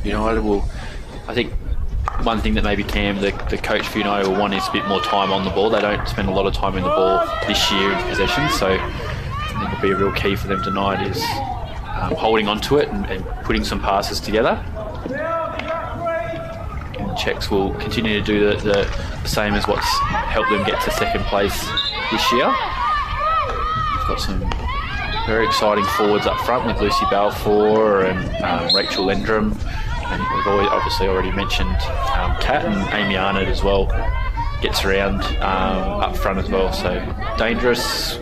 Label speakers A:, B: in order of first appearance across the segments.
A: United will, I think, one thing that maybe Cam, the coach for United, will want is a bit more time on the ball. They don't spend a lot of time in the ball this year in possession, so I think it'll be a real key for them tonight is holding on to it and putting some passes together. And Czechs will continue to do the same as what's helped them get to second place this year. We've got some very exciting forwards up front with Lucy Balfour and Rachel Lendrum. And we've obviously already mentioned Kat, and Amy Arnott as well gets around up front as well. So dangerous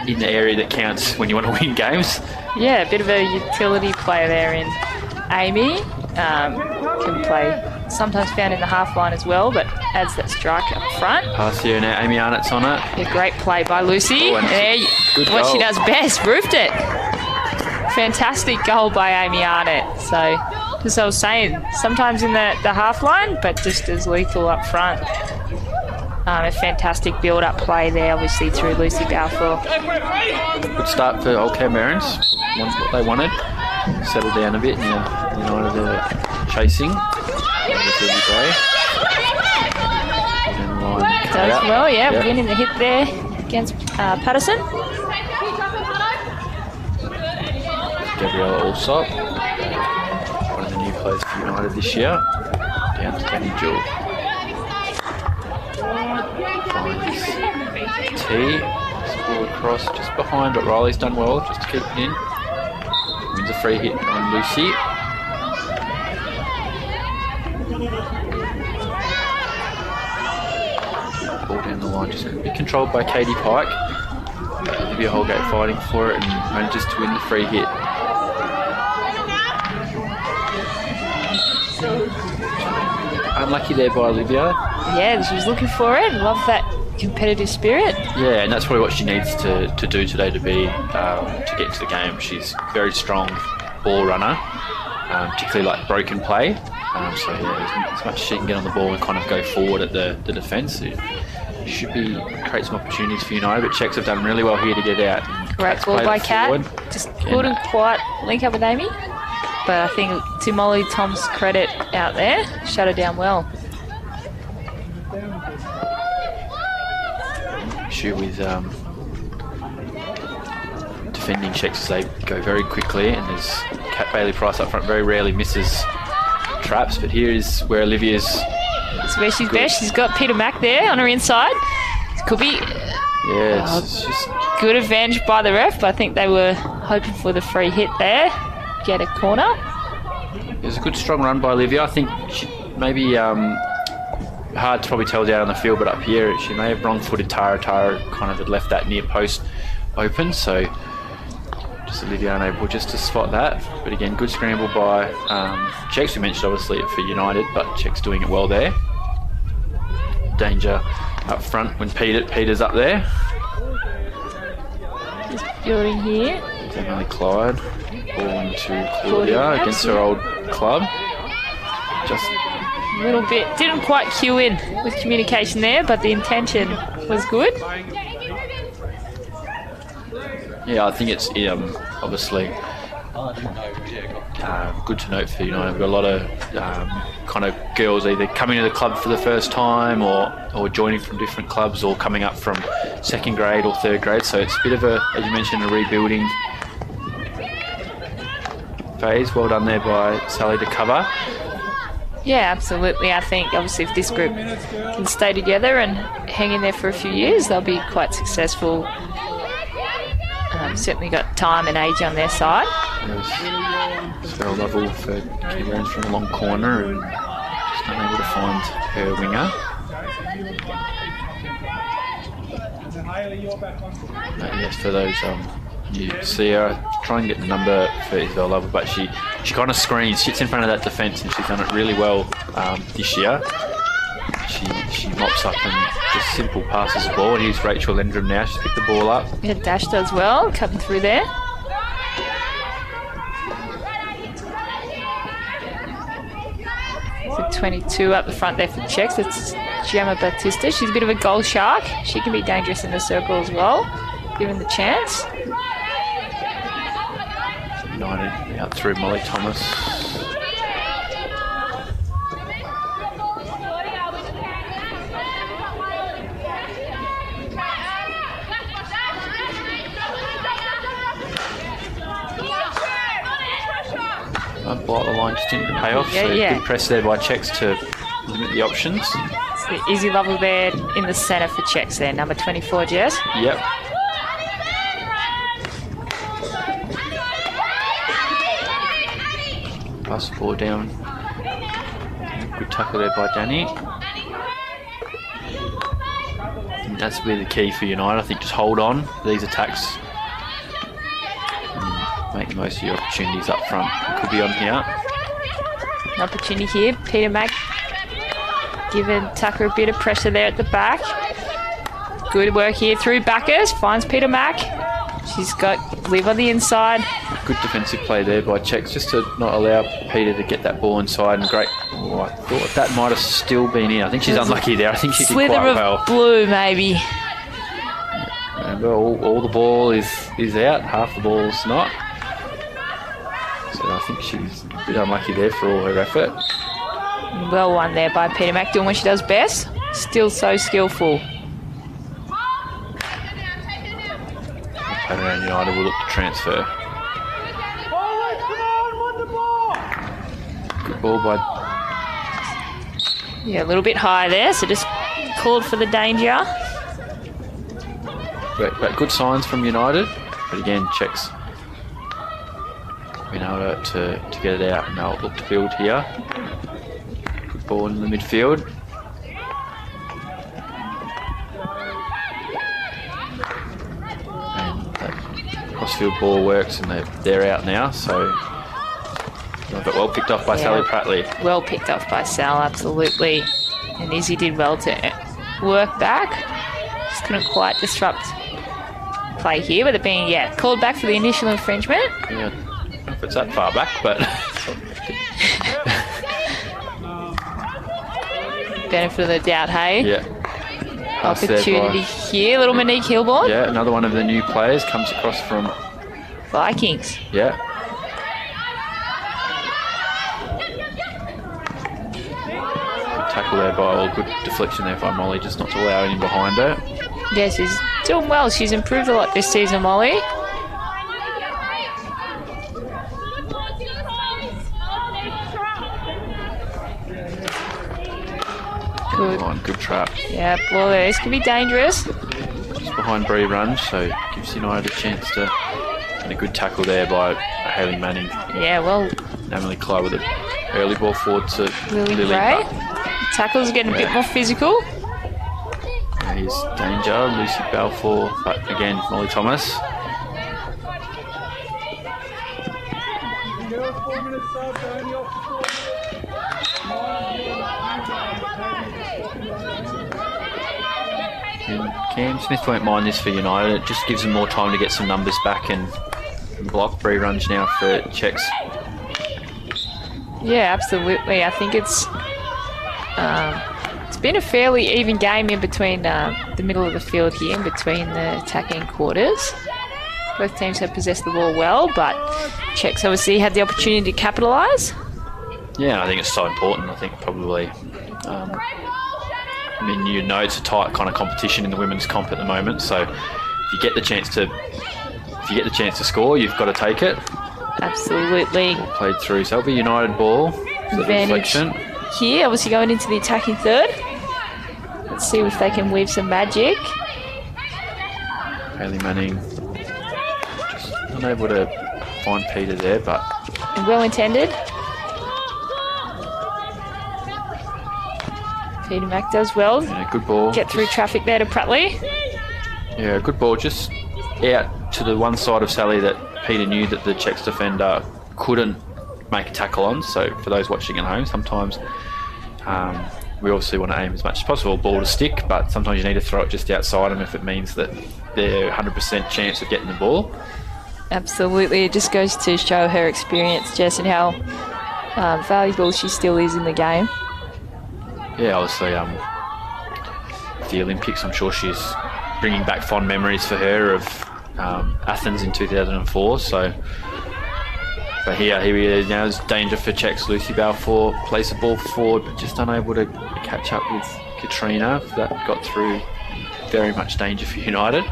A: in the area that counts when you want to win games.
B: Yeah, a bit of a utility player there in Amy. Can play, sometimes found in the half line as well, but adds that strike up front.
A: Pass here now, Amy Arnott's on it.
B: A great play by Lucy.
A: Good
B: what
A: goal.
B: She does best, roofed it. Fantastic goal by Amy Arnott. So, as I was saying, sometimes in the half line, but just as lethal up front. A fantastic build-up play there, obviously, through Lucy Balfour.
A: Good start for Old Canberrans. What they wanted. Settled down a bit, and United are chasing.
B: Does well, yeah. Winning the hit there against Patterson.
A: Gabriella Allsop, one of the new players for United this year. Down to Danny Jewell. Finds T. Ball across just behind, but Riley's done well just to keep it in. Wins a free hit on Lucy. Ball down the line, just going to be controlled by Katie Pike. Olivia Holgate fighting for it and manages to win the free hit. Unlucky there by Olivia.
B: Yeah, she was looking for it. Love that competitive spirit.
A: Yeah, and that's probably what she needs to do today to get to the game. She's a very strong ball runner, particularly like broken play. So yeah, as much as she can get on the ball and kind of go forward at the defence, it should create some opportunities for United. But Czechs have done really well here to get out.
B: Great ball by Kat. Just couldn't quite link up with Amy. But I think to Molly Tom's credit out there, shut her down well.
A: Issue with defending Czechs as they go very quickly, and there's Kat Bailey-Price up front, very rarely misses traps, but here is where Olivia's...
B: It's where she's best. She's got Peter Mack there on her inside. Could be...
A: Yeah, it's just...
B: Good advantage by the ref, but I think they were hoping for the free hit there. Get a corner.
A: It was a good strong run by Olivia. I think she maybe hard to probably tell down on the field, but up here she may have wrong-footed Tara. Tara kind of had left that near post open, so just Olivia unable just to spot that. But again, good scramble by Czechs. We mentioned obviously it for United, but Czechs doing it well there. Danger up front when Peter's up there.
B: Just building here.
A: Emily Clyde. Ball into Claudia against her old club. Just
B: a little bit, didn't quite cue in with communication there, but the intention was good.
A: Yeah, I think it's obviously good to note for United. We've got a lot of kind of girls either coming to the club for the first time or joining from different clubs or coming up from second grade or third grade. So it's a bit of a, as you mentioned, a rebuilding phase. Well done there by Sally to cover.
B: Yeah, absolutely. I think obviously if this group can stay together and hang in there for a few years, they'll be quite successful. Certainly got time and age on their side.
A: Spell level for Canberrans from a long corner and just unable to find her winger. Yes, for those you see her try and get the number for Isabel Lovell, but she kind of screens, sits in front of that defence, and she's done it really well this year. She mops up and just simple passes the ball. And here's Rachel Lendrum now. She's picked the ball up.
B: Yeah, Dash does well, cutting through there. So 22 up the front there for the Czechs. It's Gemma Batista. She's a bit of a goal shark. She can be dangerous in the circle as well, given the chance.
A: United out through Molly Thomas. line just didn't pay off.
B: Yeah,
A: so
B: yeah.
A: good press there by Czechs to limit the options.
B: It's the easy level there in the centre for Czechs there, number 24, Jess.
A: Yep. Pass the ball down. Good tackle there by Danny. I think that's really the key for United. I think just hold on these attacks. Make the most of your opportunities up front. Could be on here.
B: An opportunity here. Peter Mack giving Tucker a bit of pressure there at the back. Good work here through backers. Finds Peter Mack. She's got Liv on the inside.
A: Good defensive play there by Czechs just to not allow Peter to get that ball inside. And great. Oh, I thought that might have still been in. I think she's unlucky there. I think she did quite
B: Slither
A: well.
B: of blue, maybe.
A: Remember, all the ball is out. Half the ball's not. So I think she's a bit unlucky there for all her effort.
B: Well won there by Peter Mack, doing what she does best. Still so skillful.
A: Panorama United will look to transfer. Good ball by...
B: Yeah, a little bit high there, so just called for the danger.
A: But good signs from United. But again, Czechs been able to get it out, and they'll look to build here. Good ball in the midfield. And that crossfield ball works, and they're out now. So, but well picked off by Sally Prattley.
B: Well picked off by Sal, absolutely. And Izzy did well to work back. Just couldn't quite disrupt play here, but it being called back for the initial infringement.
A: Yeah. If it's that far back, but
B: benefit of the doubt, hey?
A: yeah. Pass
B: Opportunity here, little Monique Hilborn.
A: Yeah, another one of the new players comes across from
B: Vikings.
A: Yeah. Good tackle there by all. Good deflection there by Molly, just not to allow anything behind her.
B: Yeah, she's doing well. She's improved a lot this season, Molly.
A: Good trap.
B: Yeah, well, this could be dangerous.
A: Just behind Bree Runge, so gives United a chance to. And a good tackle there by Hayley Manning.
B: Yeah, well.
A: Emily Clyde with an early ball forward to
B: Lily
A: Lily.
B: Gray. Tackles are getting a bit more physical.
A: Here's danger, Lucy Balfour, but again, Molly Thomas. And Cam Smith won't mind this for United. It just gives them more time to get some numbers back and block. Bree Runge now for Czechs.
B: Yeah, absolutely. I think it's been a fairly even game in between the middle of the field here, in between the attacking quarters. Both teams have possessed the ball well, but Czechs obviously had the opportunity to capitalise.
A: Yeah, I think it's so important. I think probably, I mean, you know, it's a tight kind of competition in the women's comp at the moment. So if you get the chance to score, you've got to take it.
B: Absolutely.
A: Ball played through, so it'll be United ball. So
B: Advantage here, obviously going into the attacking third. Let's see if they can weave some magic.
A: Hayley Manning just unable to find Peter there, but
B: Well intended. Peter Mack does well.
A: yeah, good ball.
B: Get through traffic there to Prattley.
A: Yeah, good ball. Just out to the one side of Sally that Peter knew that the Czechs defender couldn't make a tackle on. So for those watching at home, sometimes we obviously want to aim as much as possible, ball to stick, but sometimes you need to throw it just outside them if it means that they're 100% chance of getting the ball.
B: Absolutely. It just goes to show her experience, Jess, and how valuable she still is in the game.
A: Yeah, obviously the Olympics, I'm sure she's bringing back fond memories for her of Athens in 2004. So, but here we are now. There's danger for Czechs. Lucy Balfour plays the ball forward, but just unable to catch up with Katrina. That got through. Very much danger for United.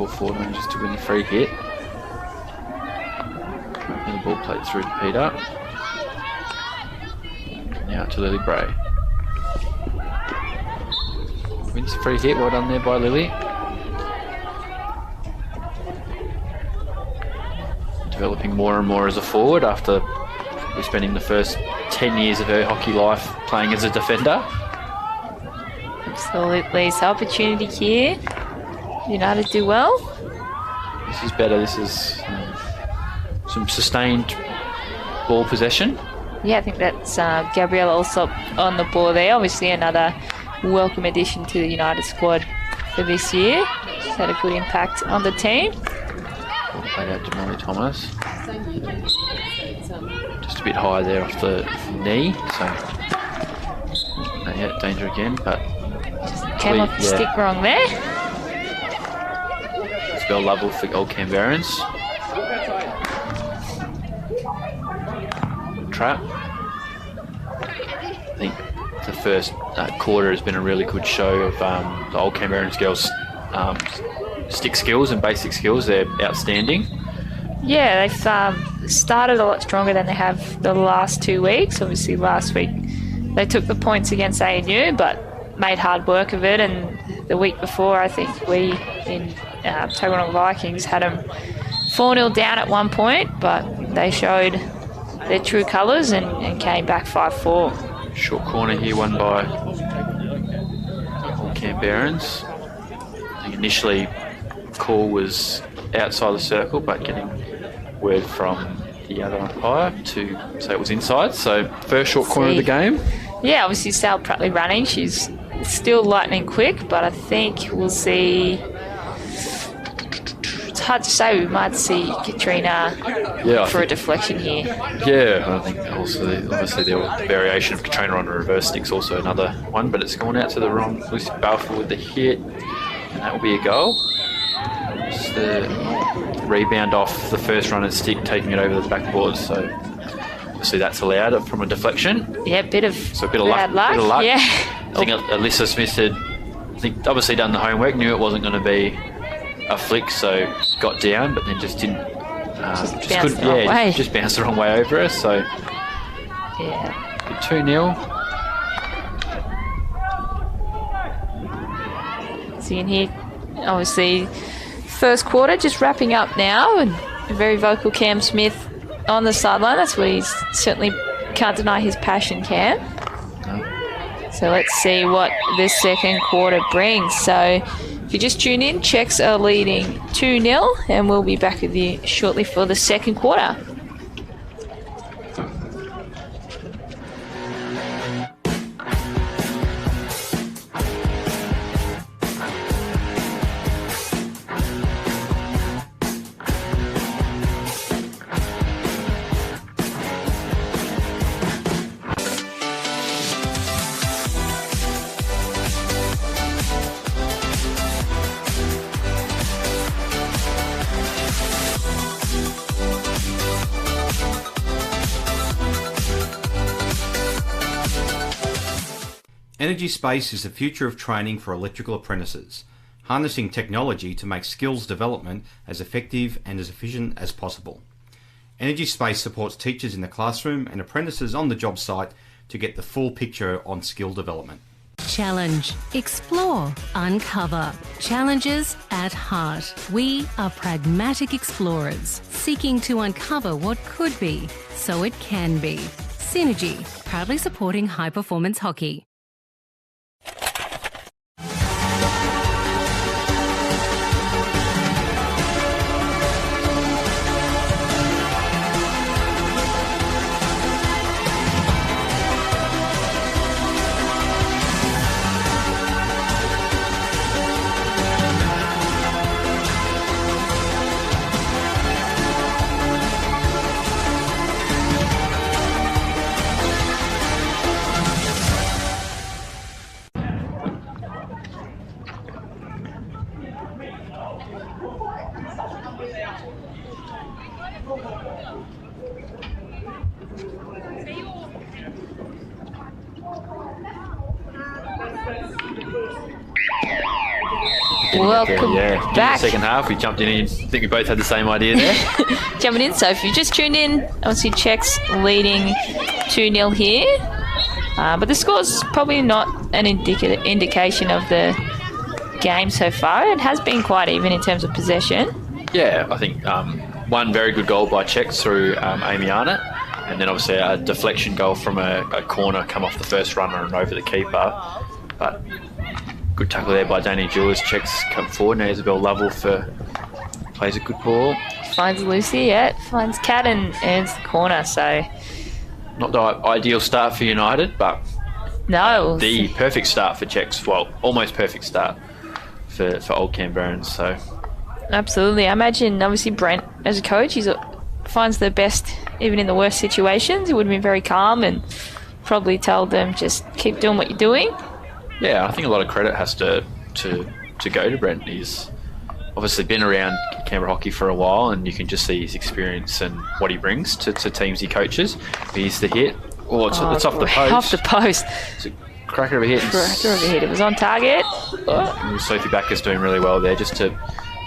A: basketball forward manages to win the free hit. And the ball played through to Peter. Now to Lily Bray. Wins the free hit. Well done there by Lily. Developing more and more as a forward after spending the first 10 years of her hockey life playing as a defender.
B: Absolutely. So opportunity here. United do well.
A: This is better. This is some sustained ball possession.
B: Yeah, I think that's Gabriella Alsop on the ball there. Obviously another welcome addition to the United squad for this year. She's had a good impact on the team.
A: Ball played out to Molly Thomas. Just a bit high there off the knee. So, yeah, danger again, but...
B: Came off the stick wrong there.
A: Spell level for Old Canberrans. Trap. I think the first quarter has been a really good show of the Old Canberrans girls' stick skills and basic skills. They're outstanding.
B: Yeah, they've started a lot stronger than they have the last 2 weeks. Obviously last week they took the points against ANU, but made hard work of it, and the week before I think we in Tuggeranong Vikings had them 4-0 down at one point, but they showed their true colours and came back 5-4.
A: Short corner here won by Canberrans. I think initially call was outside the circle, but getting word from the other umpire to say it was inside. So first short corner of the game.
B: Yeah, obviously Sal Prattley running. She's still lightning quick, but I think we'll see. It's hard to say. We might see Katrina for a deflection here.
A: Yeah, I think also obviously the variation of Katrina on a reverse stick's also another one, but it's gone out to the wrong. Lucy Balfour with the hit, and that will be a goal. Just the rebound off the first runner's stick, taking it over the backboard. So obviously that's allowed from a deflection.
B: Yeah, a bit of
A: luck.
B: Bit of luck. Yeah.
A: I think Alyssa Smith had, obviously done the homework, knew it wasn't going to be a flick, so got down, but then just didn't. Just bounced the wrong way over her. So
B: yeah,
A: 2-0.
B: Seeing here, obviously, first quarter just wrapping up now, and a very vocal Cam Smith on the sideline. That's what he's certainly can't deny his passion, Cam.
A: No.
B: So let's see what this second quarter brings. So if you just tune in, Czechs are leading 2-0, and we'll be back with you shortly for the second quarter.
C: Energy Space is the future of training for electrical apprentices, harnessing technology to make skills development as effective and as efficient as possible. Energy Space supports teachers in the classroom and apprentices on the job site to get the full picture on skill development.
D: Challenge, explore, uncover. Challenges at heart. We are pragmatic explorers, seeking to uncover what could be so it can be. Synergy, proudly supporting high-performance hockey.
B: Welcome
A: In
B: back.
A: the second half, we jumped in. I think we both had the same idea there.
B: Jumping in. So if you just tuned in, obviously Czechs leading 2-0 here. But the score's probably not an indication of the game so far. It has been quite even in terms of possession.
A: Yeah, I think one very good goal by Czechs through Amy Arnott, and then obviously a deflection goal from a corner come off the first runner and over the keeper. But good tackle there by Danny Jewell. Czechs come forward. Now Isabel Lovell plays a good ball.
B: Finds Lucy, finds Kat and earns the corner. So
A: not the ideal start for United, but
B: no,
A: the perfect start for Czechs. Well, almost perfect start for Old Canberrans. So
B: absolutely. I imagine, obviously, Brent, as a coach, he finds the best even in the worst situations. He would have been very calm and probably told them just keep doing what you're doing.
A: Yeah, I think a lot of credit has to go to Brent. He's obviously been around Canberra hockey for a while, and you can just see his experience and what he brings to teams he coaches. He's the hit. Oh, it's off the post.
B: Off the post.
A: It's a cracker of a hit.
B: Cracker of a hit. It was on target.
A: Sophie Backus doing really well there just to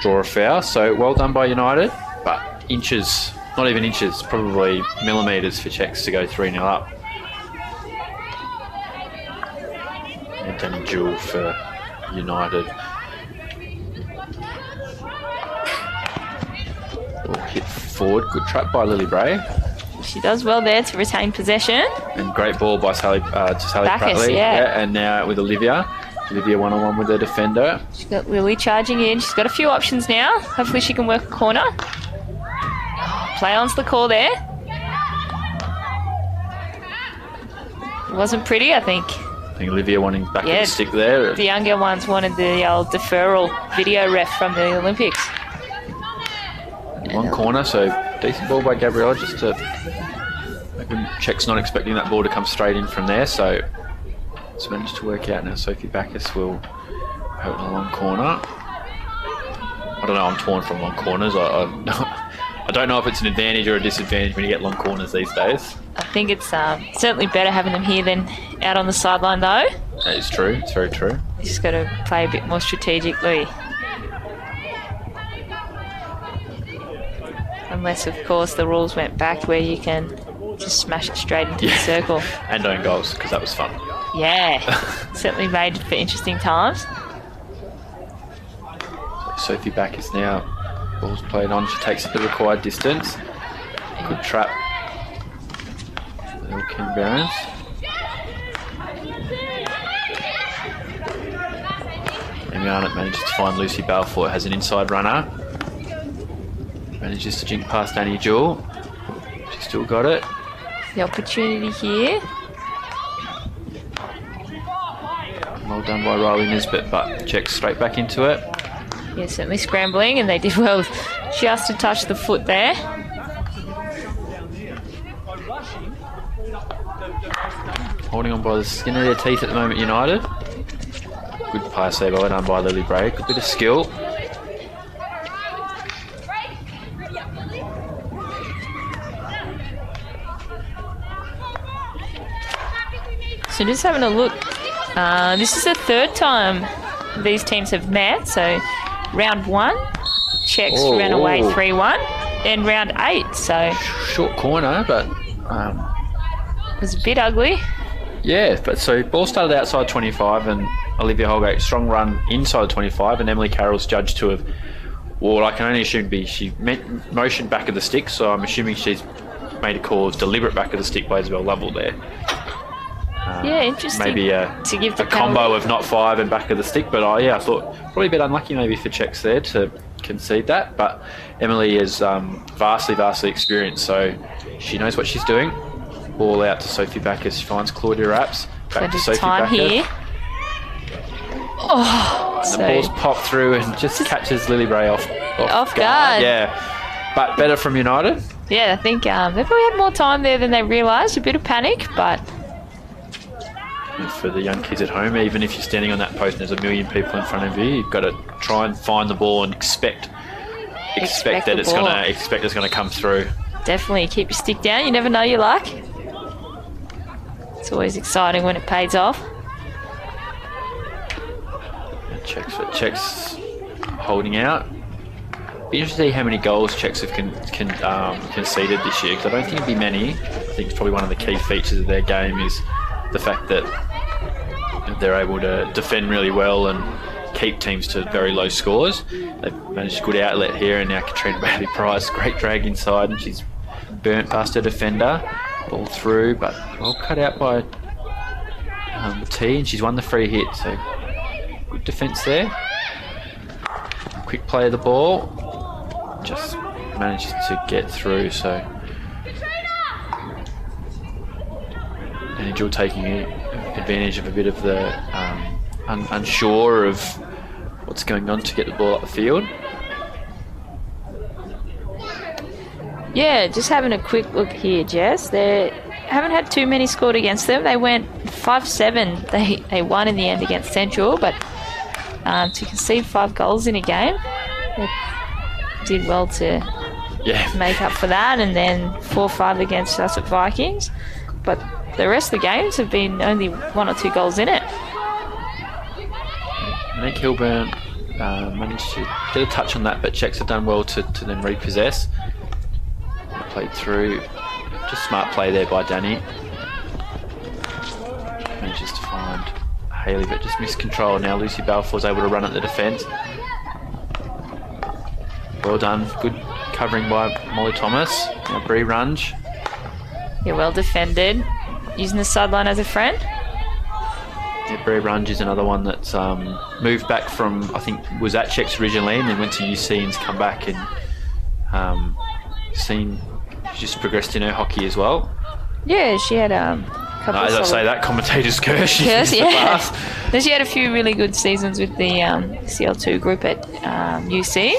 A: draw a foul. So well done by United, but inches, not even inches, probably millimetres for Czechs to go 3-0 up. And Danny Jewell for United. Hit forward, good trap by Lily Bray.
B: She does well there to retain possession.
A: And great ball by Sally
B: Backus,
A: Pratley.
B: yeah.
A: And now with Olivia. Olivia one-on-one with the defender.
B: She's got Lily charging in. She's got a few options now. Hopefully she can work a corner. Play on's the call there. It wasn't pretty, I think.
A: I think Olivia wanting back of the stick there.
B: The younger ones wanted the old deferral video ref from the Olympics.
A: One corner, so decent ball by Gabriella just to maybe Czechs not expecting that ball to come straight in from there, so it's managed to work out now. Sophie Backus will have it in a long corner. I don't know, I'm torn from long corners. I don't know if it's an advantage or a disadvantage when you get long corners these days.
B: I think it's certainly better having them here than out on the sideline though.
A: That is true, it's very true.
B: You just got to play a bit more strategically. Unless, of course, the rules went back where you can just smash it straight into the circle.
A: And own goals, because that was fun.
B: Yeah, certainly made for interesting times.
A: Sophie Backus now. Ball's played on. She takes it the required distance. Good trap. Little Canberrans. Amy Arnott manages to find Lucy Balfour. Has an inside runner. Manages to jink past Danny Jewell. She's still got it.
B: The opportunity here.
A: Well done by Riley Nisbet, but checks straight back into it.
B: Yeah, certainly scrambling, and they did well just to touch the foot there.
A: Holding on by the skin of their teeth at the moment, United. Good pass there, well done by Lily Bray. Good bit of skill.
B: So just having a look. This is the third time these teams have met. So round 1, Czechs ran away 3-1. Then round 8, so...
A: Short corner, but...
B: it was a bit ugly.
A: Yeah, but so ball started outside 25 and Olivia Holgate, strong run inside 25, and Emily Carroll's judged to have... Well, I can only assume she motioned back of the stick, so I'm assuming she's made a call of deliberate back of the stick by Isabel Lovell there.
B: Yeah, interesting.
A: Maybe a combo of not 5 and back of the stick, but I thought probably a bit unlucky maybe for Czechs there to concede that, but Emily is vastly experienced, so she knows what she's doing. Ball out to Sophie Backus. She finds Claudia Rapps. Back to Sophie Backus.
B: Here. Oh,
A: and the ball's popped through and just catches Lily Bray off guard. Yeah, but better from United.
B: Yeah, I think they probably had more time there than they realised. A bit of panic, but...
A: And for the young kids at home, even if you're standing on that post and there's a million people in front of you, you've got to try and find the ball and expect that it's gonna come through.
B: Definitely keep your stick down. You never know your luck. It's always exciting when it pays off.
A: Czechs holding out. Be interested to see how many goals Czechs have conceded this year, because I don't think it'd be many. I think it's probably one of the key features of their game is the fact that they're able to defend really well and keep teams to very low scores. They've managed a good outlet here, and now Katrina Bailey-Price, great drag inside, and she's burnt past her defender. Ball through, but well cut out by T, and she's won the free hit, so good defence there. Quick play of the ball, just managed to get through, so Angel taking advantage of a bit of the unsure of what's going on to get the ball up the field.
B: Yeah, just having a quick look here, Jess. They haven't had too many scored against them. They went 5-7. They won in the end against Central, but to concede 5 goals in a game, they did well to make up for that, and then 4-5 against us at Vikings. But the rest of the games have been only 1 or 2 goals in it.
A: Nick Hilburn managed to get a touch on that, but Czechs have done well to then repossess. Played through, just smart play there by Danny. Manages to find Haley, but just missed control. Now Lucy Balfour's able to run at the defence. Well done, good covering by Molly Thomas. Now Bree Runge.
B: Yeah, well defended. Using the sideline as a friend.
A: Yeah, Bree Runge is another one that's moved back from, I think, was at Czechs originally, and then went to UC and's come back and just progressed in her hockey as well.
B: Yeah, she had a couple
A: as
B: of
A: I say that, commentator's curse. She's missed the pass.
B: Then she had a few really good seasons with the CL2 group at UC.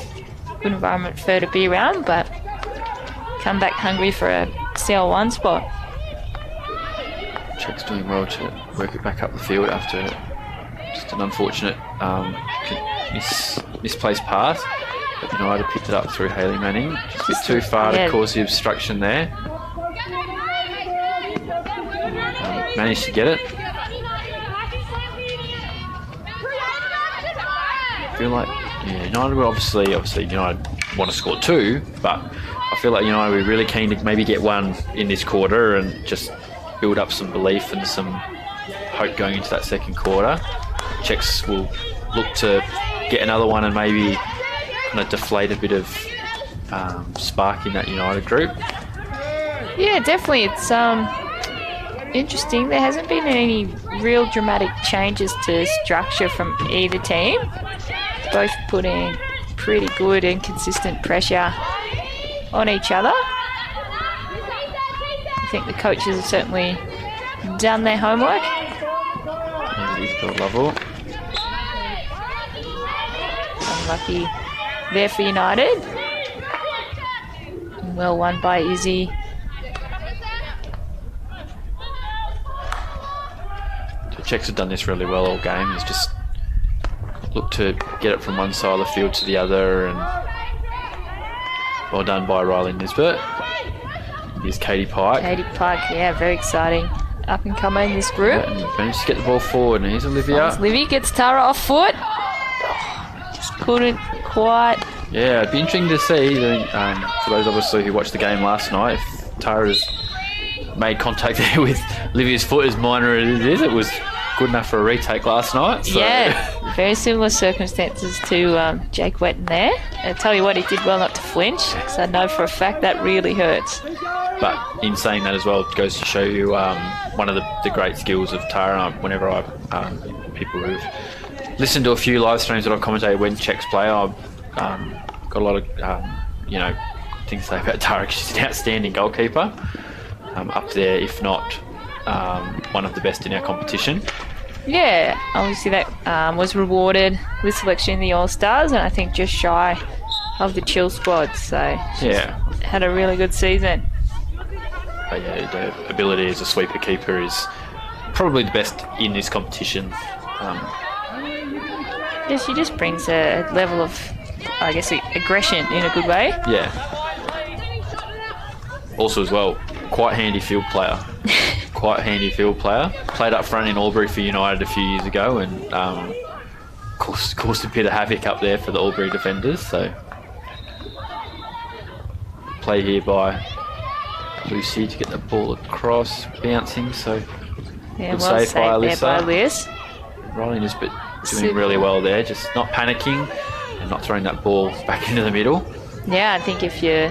B: Good environment for her to be around, but come back hungry for a CL1 spot.
A: Czechs doing well to work it back up the field after just an unfortunate misplaced pass. But United picked it up through Hayley Manning. Just a bit too far to cause the obstruction there. Managed to get it. I feel like United were obviously United want to score 2, but I feel like United were really keen to maybe get 1 in this quarter and just build up some belief and some hope going into that second quarter. Czechs will look to get another one and maybe kind of deflate a bit of spark in that United group.
B: Yeah, definitely. It's interesting. There hasn't been any real dramatic changes to structure from either team. Both putting pretty good and consistent pressure on each other. I think the coaches have certainly done their homework.
A: Isabel Lovell.
B: Unlucky there for United. Well won by Izzy.
A: The Czechs have done this really well all game. It's just looked to get it from one side of the field to the other, and well done by Riley Nisbet. Here's Katie Pike.
B: Katie Pike, yeah, very exciting. Up and coming in this group.
A: Yeah, and managed to get the ball forward, and here's Olivia.
B: Olivia gets Tara off foot. Just couldn't quite.
A: Yeah, it'd be interesting to see, for those obviously who watched the game last night, if Tara's made contact there with Olivia's foot, as minor as it is, it was good enough for a retake last night. So.
B: Yeah, very similar circumstances to Jake Wetton there. I tell you what, he did well not to flinch, because I know for a fact that really hurts.
A: But in saying that as well, it goes to show you one of the great skills of Tara. Whenever people who've listened to a few live streams that I've commentated when Czechs play, I've got a lot of things to say about Tara. She's an outstanding goalkeeper, up there if not one of the best in our competition.
B: Yeah, obviously that was rewarded with selection in the All-Stars, and I think just shy of the Chill squad, so
A: yeah,
B: had a really good season.
A: But yeah, the ability as a sweeper keeper is probably the best in this competition.
B: Yeah, she just brings a level of, I guess, aggression in a good way.
A: Yeah. Also as well, quite handy field player. Played up front in Albury for United a few years ago, and caused a bit of havoc up there for the Albury defenders. So play here by Lucy to get the ball across, bouncing. So
B: Yeah,
A: good
B: well
A: save by
B: saved there by
A: Alyssa.
B: Liz.
A: Riley is doing
B: Super.
A: really well there, just not panicking and not throwing that ball back into the middle.
B: Yeah, I think if you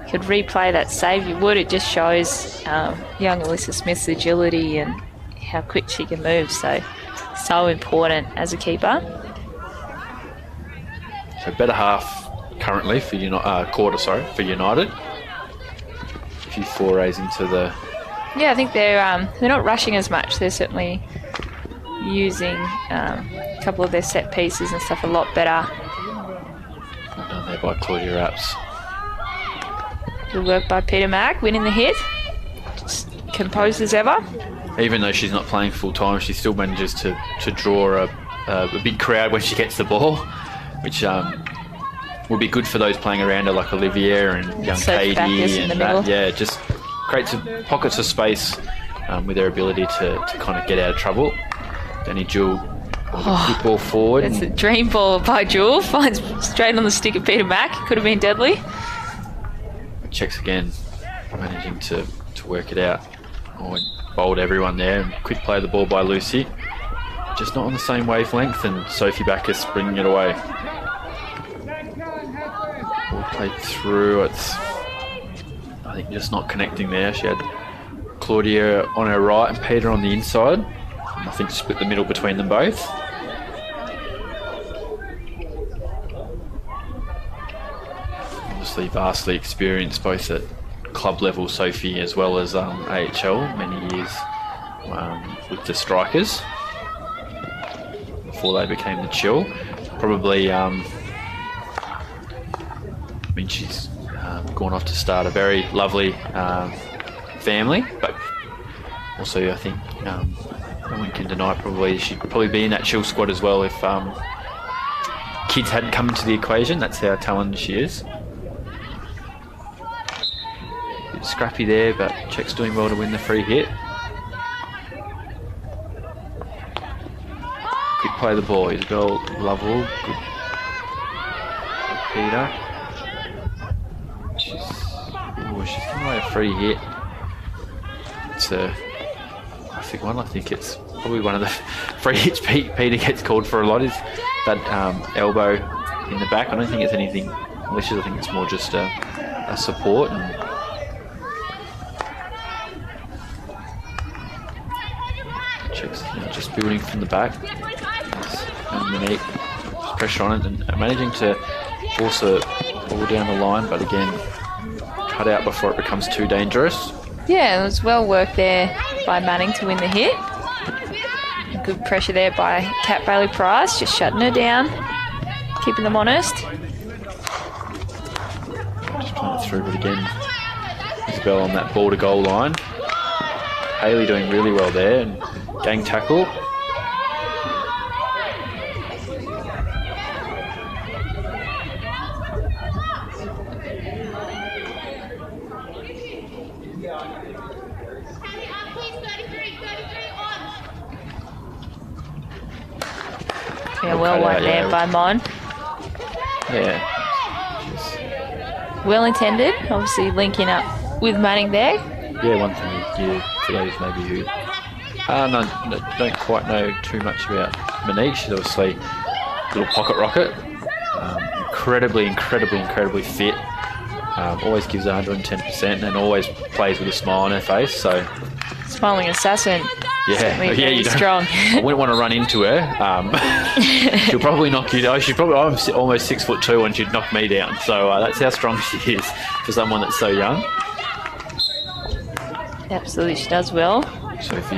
B: could replay that save, you would. It just shows young Alyssa Smith's agility and how quick she can move. So important as a keeper.
A: So better half currently for quarter, for United. A few forays into the.
B: Yeah, I think they're not rushing as much. They're certainly using a couple of their set pieces and stuff a lot better.
A: Done there by Claudia Rapps.
B: Good work by Peter Mack, winning the hit. Just composed as ever.
A: Even though she's not playing full time, she still manages to draw a big crowd when she gets the ball, which will be good for those playing around her, like Olivia and young
B: So
A: Katie
B: Bacchus in
A: and
B: the
A: that.
B: middle.
A: Yeah, just creates pockets of space with their ability to kind of get out of trouble. Danny Jewell, good ball forward.
B: It's a dream ball by Jewel. Finds straight on the stick of Peter Mack. Could have been deadly.
A: Checks again, managing to work it out. Bowled everyone there. And quick play of the ball by Lucy. Just not on the same wavelength, and Sophie Bacchus bringing it away. Ball played through. I think just not connecting there. She had Claudia on her right and Peter on the inside. I think split the middle between them both. Obviously vastly experienced both at club level, Sophie, as well as AHL, many years with the Strikers before they became the Chill. Probably, she's gone off to start a very lovely family, but also I think no one can deny she'd probably be in that Chill squad as well if kids hadn't come into the equation. That's how talented she is. Bit scrappy there, but Czech's doing well to win the free hit. Quick play of the ball, Isabel Lovell. Good. Peter. She's giving away a free hit. It's a classic one. I think it's probably one of the free hits Peter gets called for a lot, is that elbow in the back. I don't think it's anything malicious. I think it's more just a support. And Checks, just building from the back. And Monique, just pressure on it and managing to force a ball down the line, but again, cut out before it becomes too dangerous.
B: Yeah, it was well worked there by Manning to win the hit. Good pressure there by Kat Bailey-Price, just shutting her down, keeping them honest.
A: Just playing it through, but again, Isabel on that ball to goal line. Hayley doing really well there, and gang tackle.
B: Yeah, well won there by Mon.
A: Yeah.
B: Well intended, obviously linking up with Manning there.
A: Yeah, one thing you for those maybe who don't quite know too much about Monique. She's obviously a little pocket rocket. Incredibly fit. Always gives 110% and always plays with a smile on her face. So
B: Smiling assassin. Certainly very
A: you don't.
B: strong.
A: I wouldn't want to run into her. She'll probably knock you down. I'm almost 6'2" and she'd knock me down. So that's how strong she is for someone that's so young.
B: Absolutely, she does well.
A: Sophie.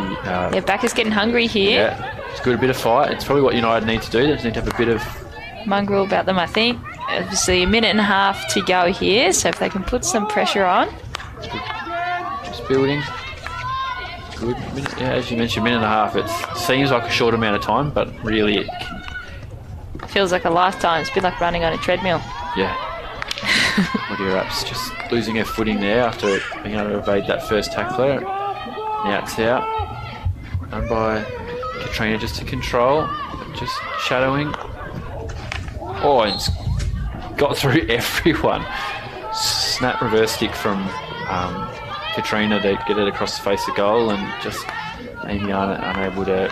B: Bacchus getting hungry here.
A: Yeah, it's good, a bit of fight. It's probably what United need to do. They just need to have a bit of
B: mongrel about them, I think. Obviously, a minute and a half to go here, so if they can put some pressure on.
A: Just building. Good. As you mentioned, minute and a half. It seems like a short amount of time, but really it
B: feels like a lifetime. It's a bit like running on a treadmill.
A: Yeah. Claudia Rapps just losing her footing there after being able to evade that first tackler. Now it's out. Done by Katrina just to control. just shadowing. Oh, and it's got through everyone. Snap reverse stick from Katrina to get it across the face of goal, and just Amy unable to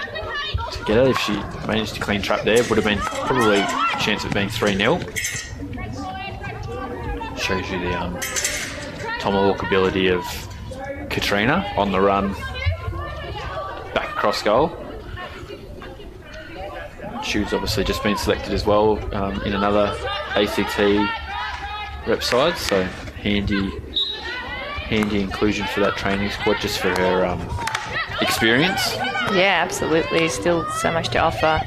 A: get it. If she managed to clean trap there, would have been probably a chance of it being 3-0. Shows you the tomahawk ability of Katrina on the run back across goal. Shoe's obviously just been selected as well in another ACT rep side, so handy inclusion for that training squad just for her experience.
B: Yeah, absolutely. Still so much to offer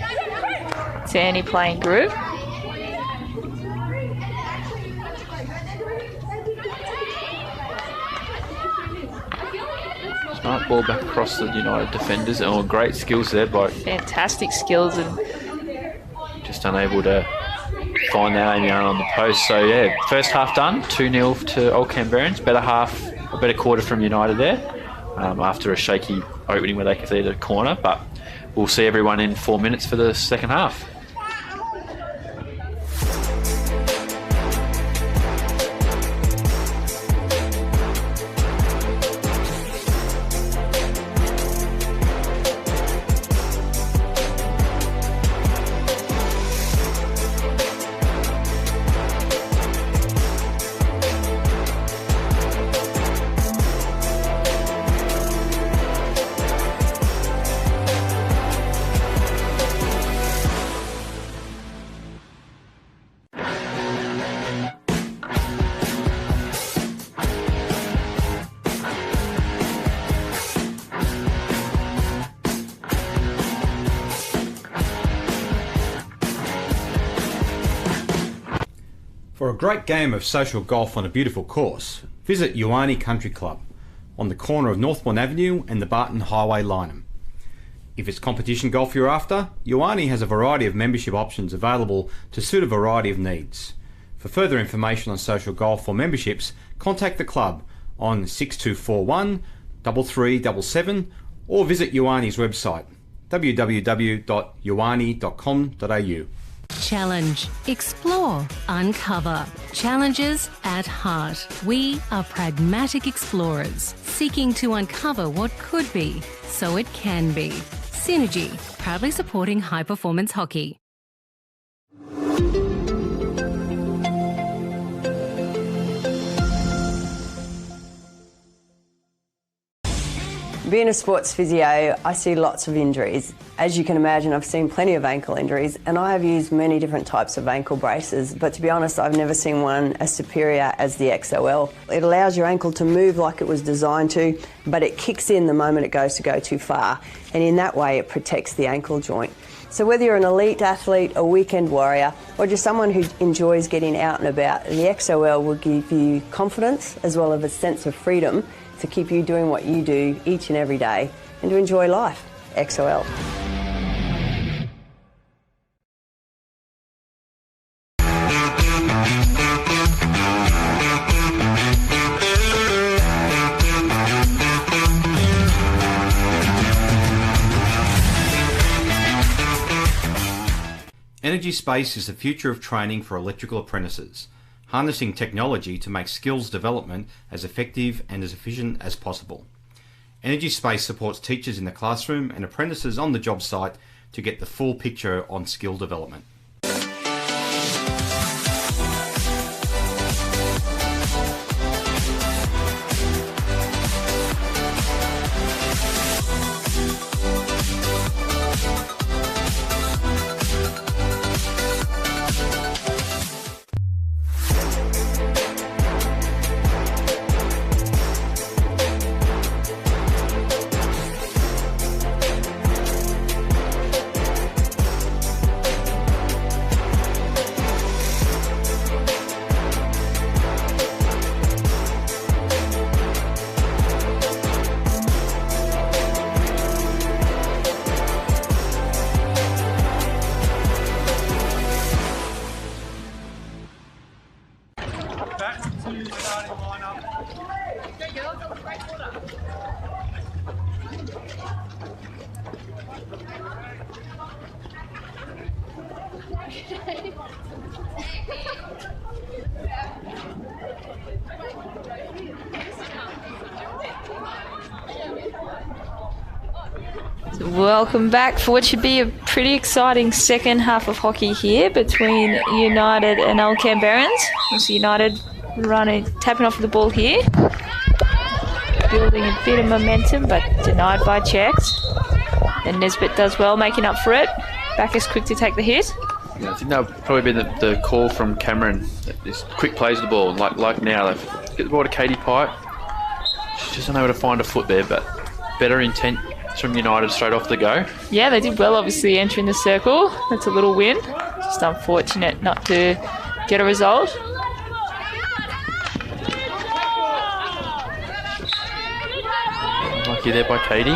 B: to any playing group.
A: Smart ball back across the United defenders. Oh, great skills there by...
B: Fantastic skills, and
A: just unable to find that Amy on the post. So yeah, first half done, 2-0 to Old Canberrans. A better quarter from United there after a shaky opening where they conceded a corner. But we'll see everyone in 4 minutes for the second half.
C: For a great game of social golf on a beautiful course, visit Ioane Country Club on the corner of Northbourne Avenue and the Barton Highway, Lyneham. If it's competition golf you're after, Ioane has a variety of membership options available to suit a variety of needs. For further information on social golf or memberships, contact the club on 6241 3377 or visit Ioane's website www.ioane.com.au.
D: Challenge, explore, uncover. Challenges at heart. We are pragmatic explorers, seeking to uncover what could be, so it can be. Synergy, proudly supporting high performance hockey.
E: Being a sports physio, I see lots of injuries. As you can imagine, I've seen plenty of ankle injuries, and I have used many different types of ankle braces, but to be honest, I've never seen one as superior as the XOL. It allows your ankle to move like it was designed to, but it kicks in the moment it goes to go too far, and in that way it protects the ankle joint. So whether you're an elite athlete, a weekend warrior, or just someone who enjoys getting out and about, the XOL will give you confidence as well as a sense of freedom to keep you doing what you do each and every day and to enjoy life. XOL.
C: Energy Space is the future of training for electrical apprentices, harnessing technology to make skills development as effective and as efficient as possible. Energy Space supports teachers in the classroom and apprentices on the job site to get the full picture on skill development.
B: Welcome back for what should be a pretty exciting second half of hockey here between United and Old Canberrans. So United tapping off the ball here. Building a bit of momentum, but denied by checks. And Nesbitt does well, making up for it. Backus quick to take the hit.
A: Yeah, I think that'll probably be the call from Cameron. This quick plays of the ball, like now. They've get the ball to Katie Pike. She's just unable to find a foot there, but better intent from United straight off the go.
B: Yeah, they did well, obviously, entering the circle. That's a little win. Just unfortunate not to get a result.
A: Lucky there by Katie.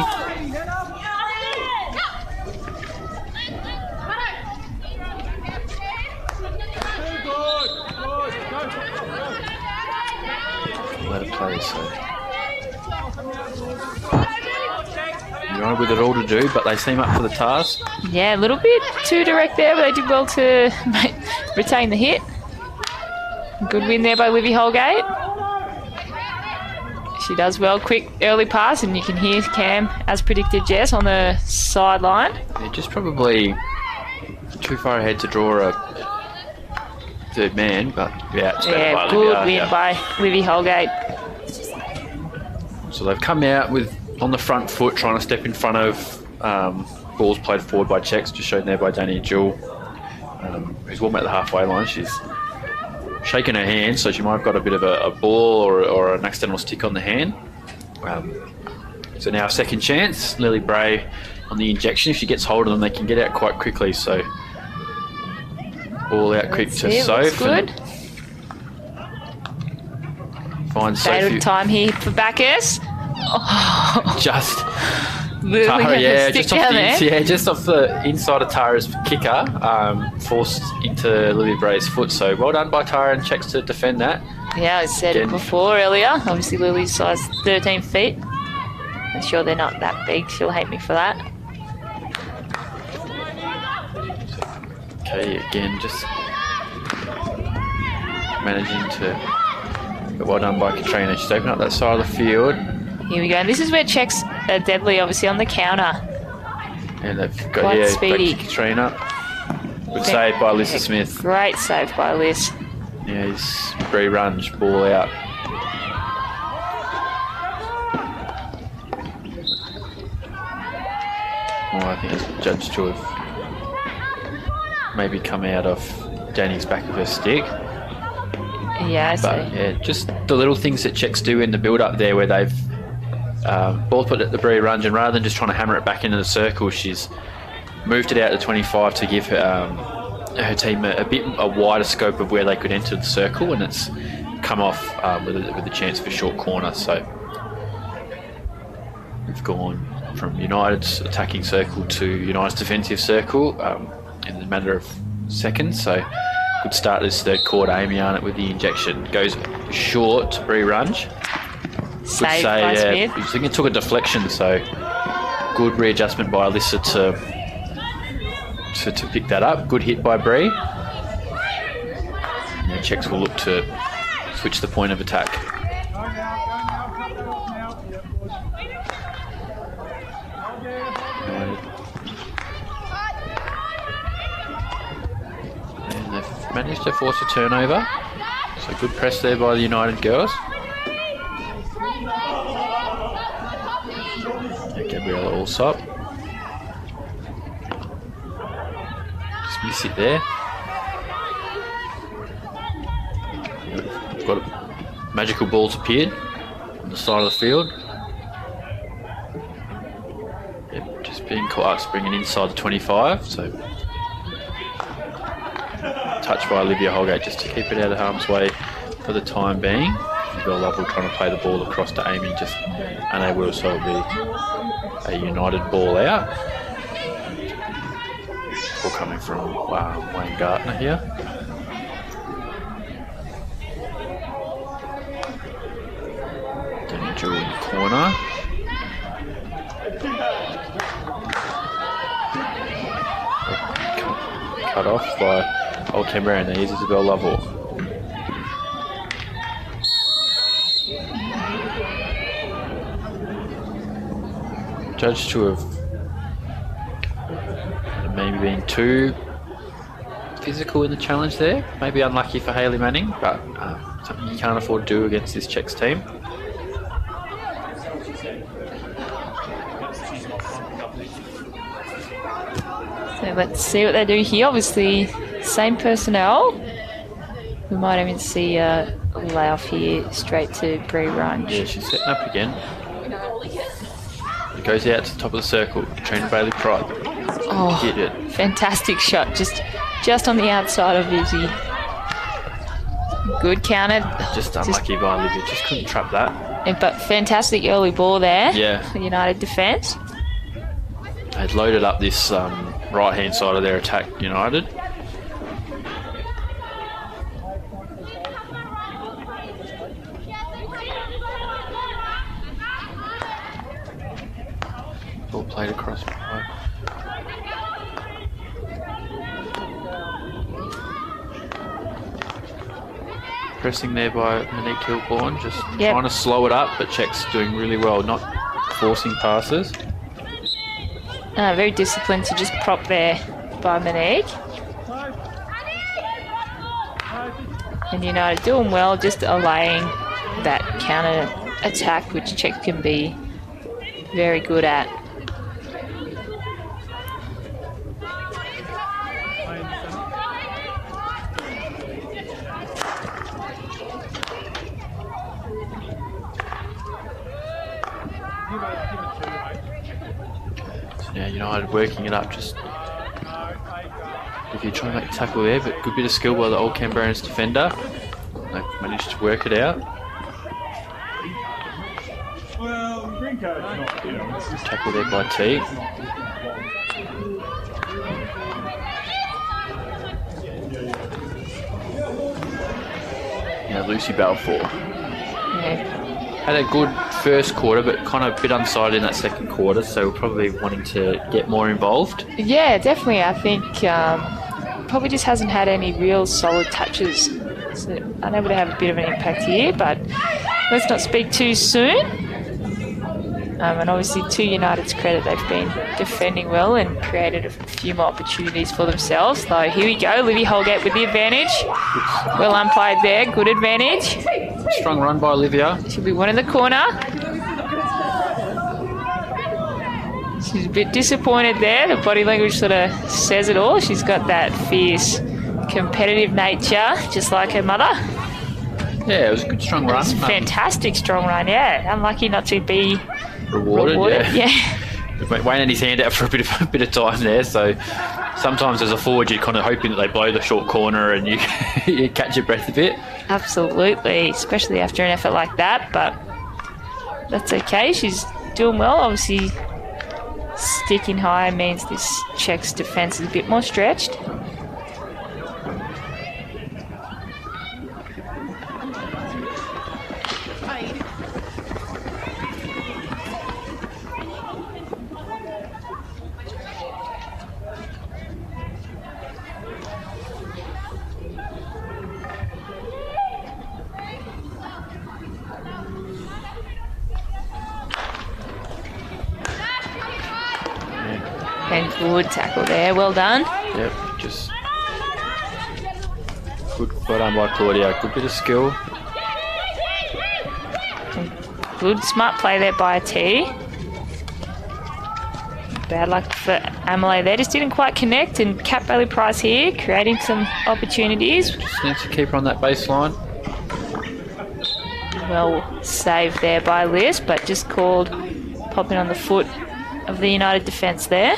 A: Let it play, so United with it all to do, but they seem up for the task.
B: Yeah, a little bit too direct there, but they did well to retain the hit. Good win there by Livy Holgate. She does well. Quick early pass, and you can hear Cam, as predicted, Jess, on the sideline.
A: Yeah, just probably too far ahead to draw a third man, but yeah, it's better by
B: good
A: Livy.
B: win by Livy Holgate.
A: So they've come out on the front foot, trying to step in front of balls played forward by checks, just shown there by Danny Jewell, who's walking at the halfway line. She's shaking her hand, so she might have got a bit of a ball or an accidental stick on the hand. So now a second chance. Lily Bray on the injection. If she gets hold of them, they can get out quite quickly. So ball out quick to Soph.
B: Good.
A: Finds
B: Save
A: Sophie.
B: time here for Backus.
A: Just
B: Lily
A: Tara,
B: had
A: yeah,
B: the stick
A: just off
B: down there.
A: just off the inside of Tara's kicker, forced into Lily Bray's foot. So well done by Tara, and checks to defend that.
B: Yeah, I said it before earlier. Obviously, Lily's size 13 feet. I'm sure they're not that big. She'll hate me for that.
A: Okay, again, just managing to. But well done by Katrina. She's opened up that side of the field.
B: Here we go. And this is where checks are deadly, obviously, on the counter.
A: And they've got
B: Quite speedy.
A: back to Katrina. Good save by Alyssa Smith.
B: Great save by Liz.
A: Yeah, he's Bree Runge, ball out. Oh, I think it's judged to have maybe come out of Danny's back of her stick.
B: Yeah, I see.
A: But yeah, just the little things that checks do in the build-up there, where they've ball put at the Bree Runge, and rather than just trying to hammer it back into the circle, she's moved it out to 25 to give her team a wider scope of where they could enter the circle, and it's come off with a chance for short corner. So we've gone from United's attacking circle to United's defensive circle in a matter of seconds. So good start this third quarter. Amy Arnott with the injection goes short to Bree Runge.
B: Saved by Smith.
A: I think it took a deflection, so good readjustment by Alyssa to pick that up. Good hit by Bree. And checks will look to switch the point of attack. And they've managed to force a turnover. So good press there by the United girls. Gabriella Allsop. Just miss it there. Got magical balls appeared on the side of the field. Yep, just being caught, bringing inside the 25. So touch by Olivia Holgate just to keep it out of harm's way for the time being. Isabel Lovell trying to play the ball across to Amy, just unable to, so it'll be a United ball out. Ball coming from Wayne Gartner here. Danny Jewell in the corner. cut off by Old Canberra, and there's Isabel Lovell. Judged to have maybe been too physical in the challenge there. Maybe unlucky for Hayley Manning, but something you can't afford to do against this Czechs team.
B: So let's see what they do here. Obviously, same personnel. We might even see a layoff here straight to Bree Runge.
A: Yeah, she's setting up again. It goes out to the top of the circle. Katrina Bailey-Price.
B: Oh,
A: Hit it.
B: fantastic shot. Just on the outside of Izzy. Good counter.
A: Just unlucky by Olivia. Just couldn't trap that.
B: But fantastic early ball there.
A: Yeah.
B: For United defence.
A: They'd loaded up this right-hand side of their attack, United. Ball played across. Pressing there by Monique Kilbourne, just trying to slow it up, but Czech's doing really well, not forcing passes.
B: Very disciplined to just prop there by Monique. And United doing well, just allaying that counter attack, which Czech can be very good at.
A: Yeah, United working it up, just if you try to make a tackle there, but good bit of skill by the Old Canberra's defender. They've managed to work it out. Tackle there by T. Yeah, Lucy Balfour.
B: Yeah.
A: Had a good first quarter, but kind of a bit unsighted in that second quarter, so we're probably wanting to get more involved.
B: Yeah, definitely. I think probably just hasn't had any real solid touches. So unable to have a bit of an impact here, but let's not speak too soon. And obviously, to United's credit, they've been defending well and created a few more opportunities for themselves. So here we go, Livy Holgate with the advantage. Well umpired there, good advantage.
A: Strong run by Olivia.
B: She'll be one in the corner. She's a bit disappointed there. The body language sort of says it all. She's got that fierce, competitive nature, just like her mother.
A: Yeah, it was a good strong run.
B: Fantastic strong run, yeah. Unlucky not to be rewarded.
A: Yeah. Wayne had his hand out for a bit of time there, so sometimes as a forward you're kind of hoping that they blow the short corner and you catch your breath a bit.
B: Absolutely, especially after an effort like that, but that's okay. She's doing well. Obviously, sticking high means this Czech's defence is a bit more stretched. And good tackle there, well done.
A: Yep, just good, well done by Claudia. Good bit of skill.
B: Good smart play there by T. Bad luck for Amelie there, just didn't quite connect, and Kat Bailey-Price here creating some opportunities.
A: Just needs to keep her on that baseline.
B: Well saved there by Liz, but just called popping on the foot of the United defence there.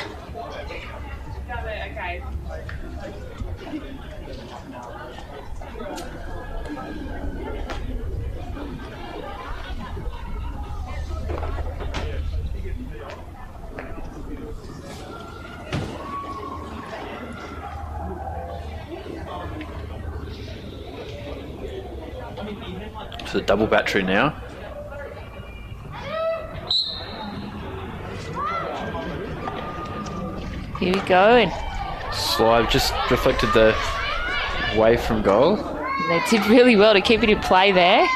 A: To the double battery now.
B: Here we go. And
A: slide just reflected the way from goal.
B: They did really well to keep it in play there.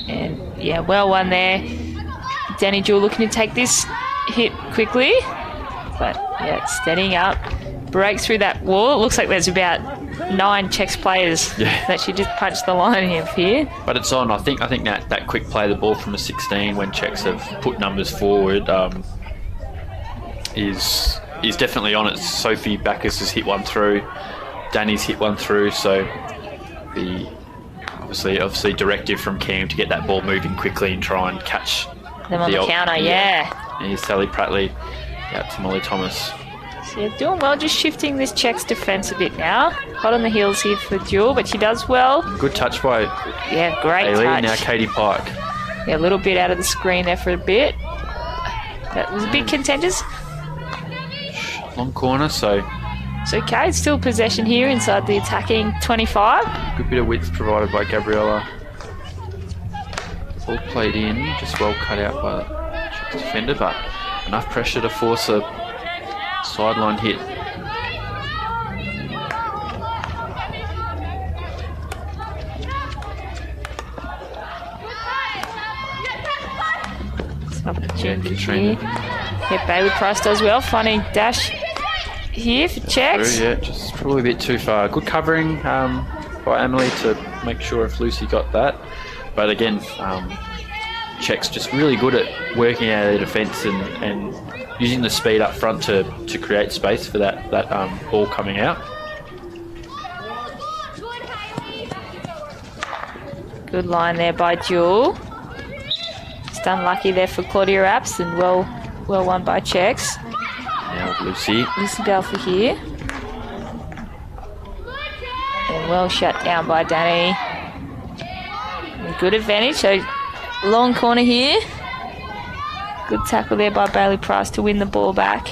B: And yeah, well won there. Danny Jewell looking to take this hit quickly. But yeah, steadying up. Breaks through that wall. It looks like there's about 9 Czechs players that she just punched the line here.
A: But it's on. I think that quick play, the ball from a 16 when Czechs have put numbers forward, is definitely on it. Sophie Bacchus has hit one through. Danny's hit one through. So the obviously directive from Cam to get that ball moving quickly and try and catch
B: them on the counter. Yeah.
A: And here's Sally Prattley out to Molly Thomas.
B: So yeah, doing well, just shifting this Czechs defence a bit now. Hot on the heels here for Jewel, but she does well.
A: Good touch by
B: great
A: Ailey.
B: touch.
A: Now Katie Pike.
B: Yeah, a little bit out of the screen there for a bit. That was a bit contentious.
A: Long corner, so
B: it's okay. It's still possession here inside the attacking 25.
A: Good bit of width provided by Gabriella. All played in, just well cut out by the Czechs defender, but enough pressure to force a sideline hit.
B: Opportunity here. Yeah, Bailey Price does well, finding dash here for Czechs.
A: Yeah, just probably a bit too far. Good covering by Emily to make sure if Lucy got that. But again, Czechs just really good at working out their defence and using the speed up front to create space for that ball coming out.
B: Good line there by Jewel. Just unlucky there for Claudia Apps and well won by Czechs.
A: Now Lucy
B: Balfour here. And well shut down by Danny. And good advantage, so long corner here. Good tackle there by Bailey Price to win the ball back.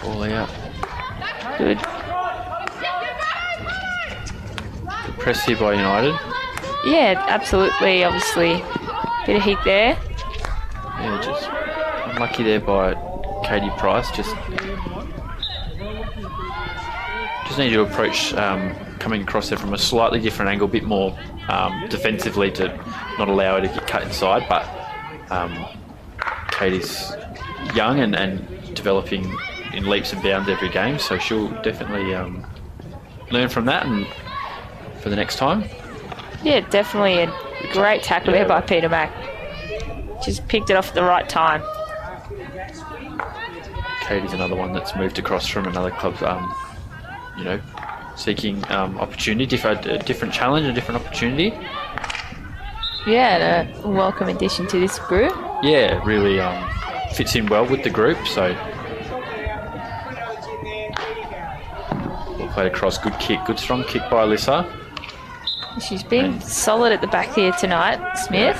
A: Ball out.
B: Good.
A: Good press here by United.
B: Yeah, absolutely. Obviously, bit of heat there.
A: Yeah, just unlucky there by Katie Price. Just need to approach coming across there from a slightly different angle, a bit more defensively to not allow her to get cut inside. But Katie's young and developing in leaps and bounds every game, so she'll definitely learn from that and for the next time.
B: Yeah, definitely a great tackle there by Peter Mack. Just picked it off at the right time.
A: Katie's another one that's moved across from another club, seeking opportunity, different challenge, a different opportunity.
B: Yeah, and a welcome addition to this group.
A: Yeah, really fits in well with the group, so well played across, good kick, good strong kick by Alyssa.
B: She's been solid at the back here tonight, Smith.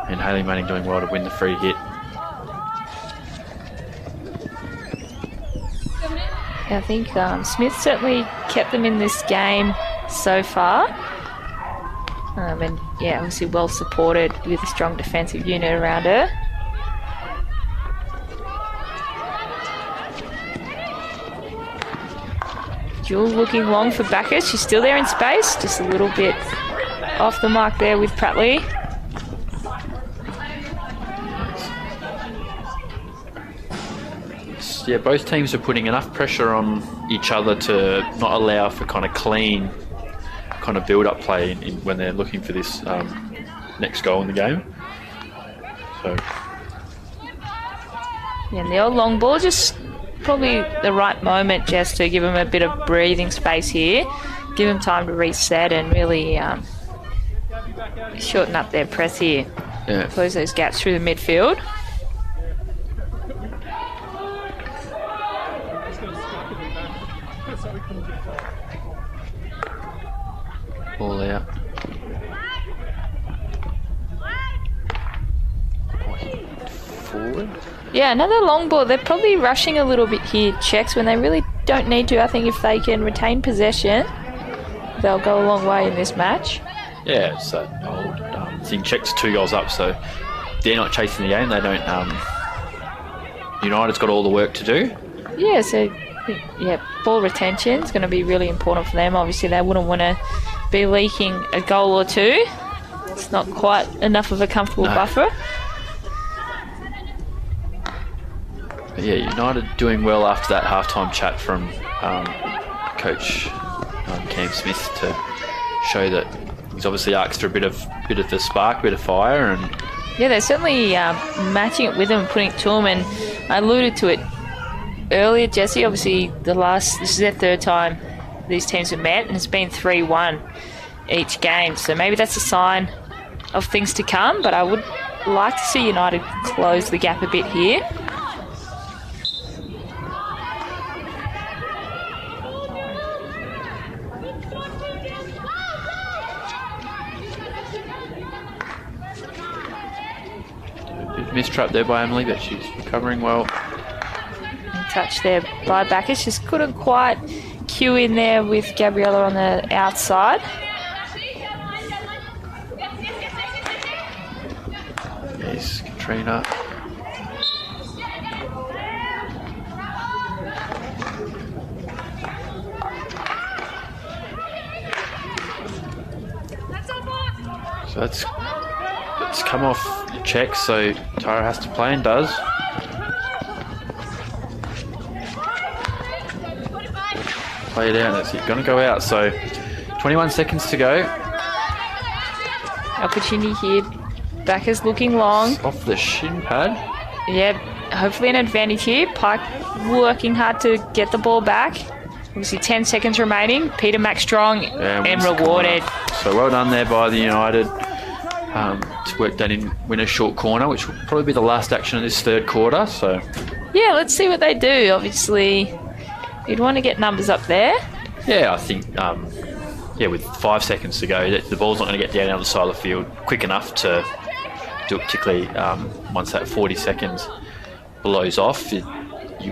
A: And Hayley Manning doing well to win the free hit.
B: I think Smith certainly kept them in this game so far. And yeah, obviously well supported with a strong defensive unit around her. Jewel looking long for Bacchus. She's still there in space, just a little bit off the mark there with Prattley.
A: Yeah, both teams are putting enough pressure on each other to not allow for kind of clean kind of build-up play when they're looking for this next goal in the game. So,
B: yeah, and the old long ball, just probably the right moment just to give them a bit of breathing space here, give them time to reset and really shorten up their press here.
A: Yeah.
B: Close those gaps through the midfield.
A: Ball out. Forward.
B: Yeah, another long ball. They're probably rushing a little bit here, Czechs, when they really don't need to. I think if they can retain possession, they'll go a long way in this match.
A: Yeah, it's that old thing. Check's 2 goals up, so they're not chasing the game. They don't. United's got all the work to do.
B: Yeah, so ball retention is going to be really important for them. Obviously, they wouldn't want to be leaking a goal or two. It's not quite enough of a comfortable buffer.
A: But yeah, United doing well after that halftime chat from Coach Cam Smith to show that he's obviously asked for a bit of the spark, a bit of fire, and
B: yeah, they're certainly matching it with them and putting it to them. And I alluded to it earlier, Jesse. Obviously, this is their third time these teams have met, and it's been 3-1 each game. So maybe that's a sign of things to come. But I would like to see United close the gap a bit here.
A: mistrap there by Emily, but she's recovering well.
B: Touch there by Bacchus, just couldn't quite cue in there with Gabriella on the outside.
A: Yes, Katrina. So it's come off check, so Tara has to play and does. Play it out, that's it, gonna go out. So 21 seconds to go.
B: Opportunity here. Bacchus looking long.
A: It's off the shin pad.
B: Yeah, hopefully an advantage here. Pike working hard to get the ball back. Obviously 10 seconds remaining. Peter Mack-Strong and rewarded.
A: So well done there by the United. To work that in, win a short corner, which will probably be the last action of this third quarter. So
B: yeah, let's see what they do. Obviously, you'd want to get numbers up there.
A: Yeah, I think with 5 seconds to go, the ball's not going to get down the other side of the field quick enough to do it, particularly once that 40 seconds blows off. You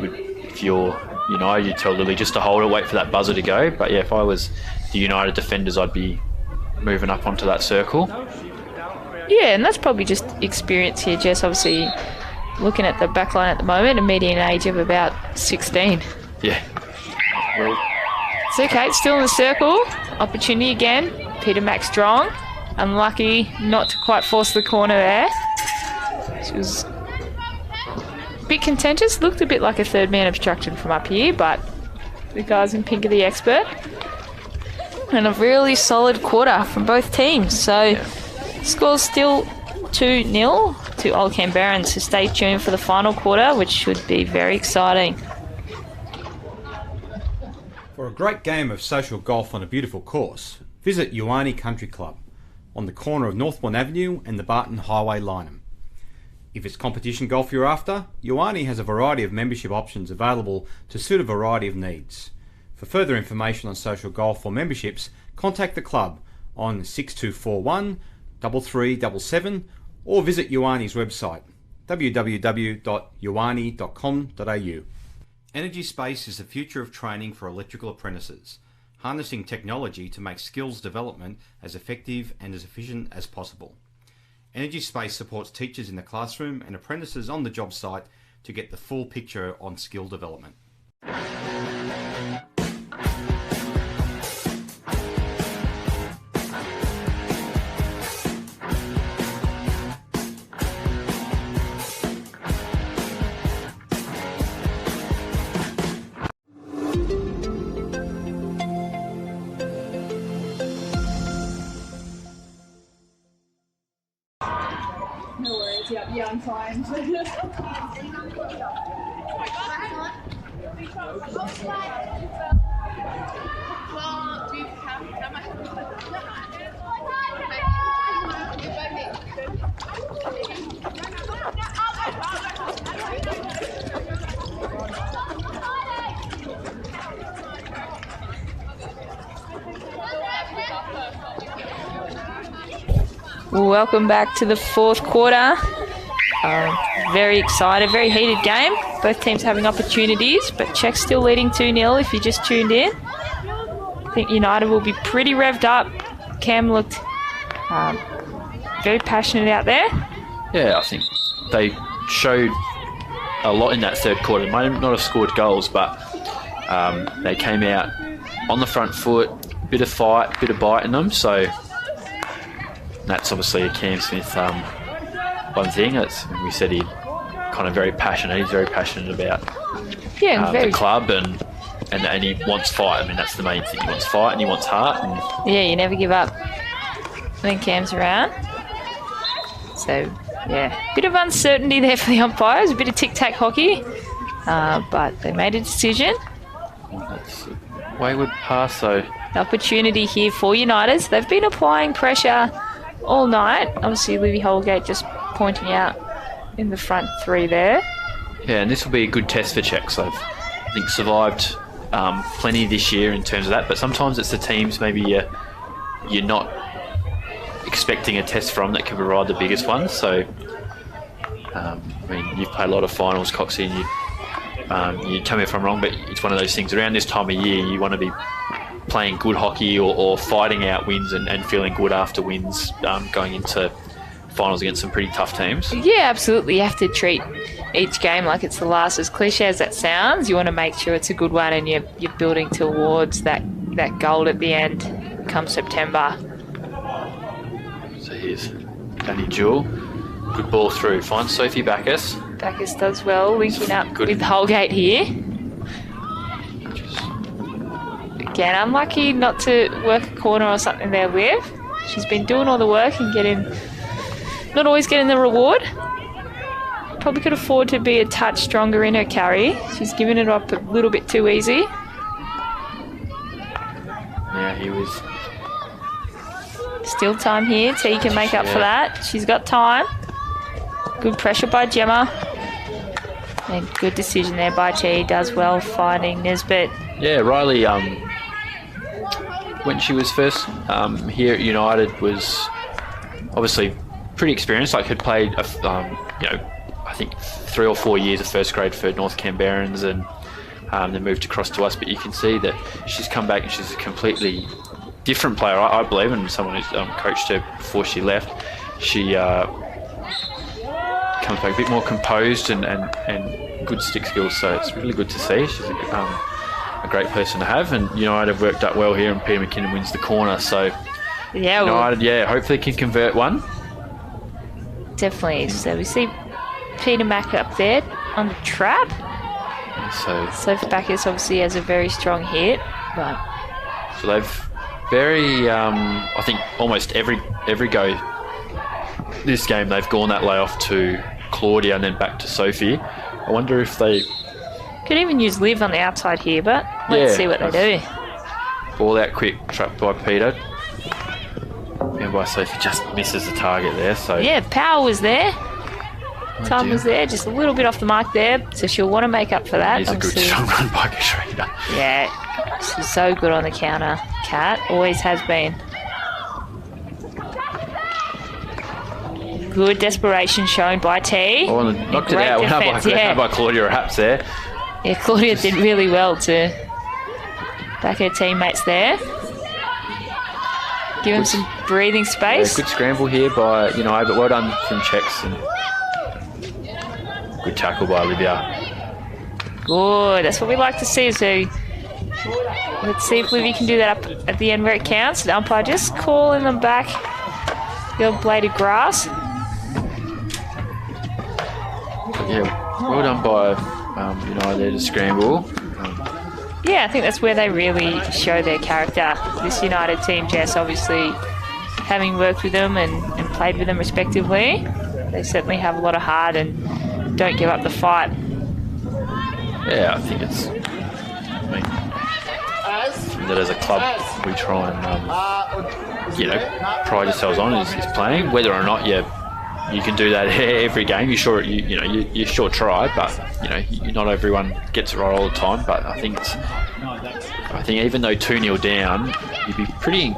A: would, if you're United, you'd tell Lily just to hold it, wait for that buzzer to go. But yeah, if I was the United defenders, I'd be moving up onto that circle.
B: Yeah, and that's probably just experience here, Jess. Obviously, looking at the back line at the moment, a median age of about 16.
A: Yeah. Well,
B: it's okay, it's still in the circle. Opportunity again. Peter Mack-Strong. Unlucky not to quite force the corner there. She was a bit contentious. Looked a bit like a third man obstruction from up here, but the guys in pink are the expert. And a really solid quarter from both teams. So, yeah. Score's still 2-0 to Old Canberran. So stay tuned for the final quarter, which should be very exciting.
C: For a great game of social golf on a beautiful course, visit Ioane Country Club on the corner of Northbourne Avenue and the Barton Highway, Lyneham. If it's competition golf you're after, Ioane has a variety of membership options available to suit a variety of needs. For further information on social golf or memberships, contact the club on 6241 3377 or visit Ioane's website www.ioane.com.au. Energy Space is the future of training for electrical apprentices, harnessing technology to make skills development as effective and as efficient as possible. Energy Space supports teachers in the classroom and apprentices on the job site to get the full picture on skill development.
F: No worries, yeah, I'm fine.
B: Welcome back to the fourth quarter. Very excited, very heated game. Both teams having opportunities, but Czech's still leading 2-0 if you just tuned in. I think United will be pretty revved up. Cam looked very passionate out there.
A: Yeah, I think they showed a lot in that third quarter. They might not have scored goals, but they came out on the front foot, bit of fight, bit of bite in them. So that's obviously a Cam Smith one thing. We said he kind of very passionate. He's very passionate about the club and he wants fight. I mean, that's the main thing. He wants fight and he wants heart. And
B: yeah, you never give up when Cam's around. So, yeah, bit of uncertainty there for the umpires, a bit of tic-tac hockey, but they made a decision.
A: That's a wayward pass, though.
B: Opportunity here for United. They've been applying pressure all night. Obviously, Livy Holgate just pointing out in the front three there.
A: Yeah, and this will be a good test for Czechs. They've, I think, survived plenty this year in terms of that, but sometimes it's the teams maybe you're not expecting a test from that can provide the biggest ones. So, I mean, you've played a lot of finals, Coxie, and you tell me if I'm wrong, but it's one of those things around this time of year you want to be playing good hockey or fighting out wins and feeling good after wins going into finals against some pretty tough teams.
B: Yeah, absolutely. You have to treat each game like it's the last. As cliche as that sounds, you want to make sure it's a good one and you're building towards that goal at the end come September.
A: So here's Danny Jewell. Good ball through. Finds Sophie Bacchus.
B: Bacchus does well, linking up with Holgate here. Again, unlucky not to work a corner or something there, Liv. She's been doing all the work and not always getting the reward. Probably could afford to be a touch stronger in her carry. She's giving it up a little bit too easy.
A: Yeah, he was...
B: Still time here. T can make up for that. She's got time. Good pressure by Gemma. And good decision there by T. Does well finding Nisbet.
A: Yeah, Riley, when she was first here at United, was obviously pretty experienced. Like, had played, I think 3 or 4 years of first grade for North Canberrans and then moved across to us. But you can see that she's come back and she's a completely different player, I believe, and someone who's coached her before she left. She comes back a bit more composed and good stick skills, so it's really good to see. She's a great person to have, and United have worked up well here, and Peter McKinnon wins the corner, so
B: yeah,
A: United, hopefully can convert one.
B: Definitely. So we see Peter Mack up there on the trap. Sophie Bacchus obviously has a very strong hit, but
A: so they've very, I think almost every go this game they've gone that layoff to Claudia and then back to Sophie. I wonder if they
B: could even use Liv on the outside here, but let's see what they do.
A: Ball out quick, trapped by Peter. And by Sophie, just misses the target there. So
B: yeah, power was there. Time was there, just a little bit off the mark there, so she'll want to make up for that.
A: It's a good strong run by Katrina.
B: Yeah, she's so good on the counter, Kat. Always has been. Good desperation shown by T.
A: Oh, knocked it out. Went out by Claudia Raps there.
B: Yeah, Claudia did really well to back her teammates there. Give him some breathing space.
A: Yeah, good scramble here by United, but well done from Czechs. And good tackle by Olivia.
B: Good, that's what we like to see. So let's see if Livy can do that up at the end where it counts. The umpire just calling them back. The old blade of grass.
A: Yeah, well done by United there to scramble.
B: Yeah, I think that's where they really show their character. This United team, Jess, obviously having worked with them and played with them respectively, they certainly have a lot of heart and don't give up the fight.
A: Yeah, I think it's... that as a club we try and pride ourselves on is playing. Whether or not you can do that every game, you sure try, but not everyone gets it right all the time. But I think even though 2-0 down, you'd be pretty.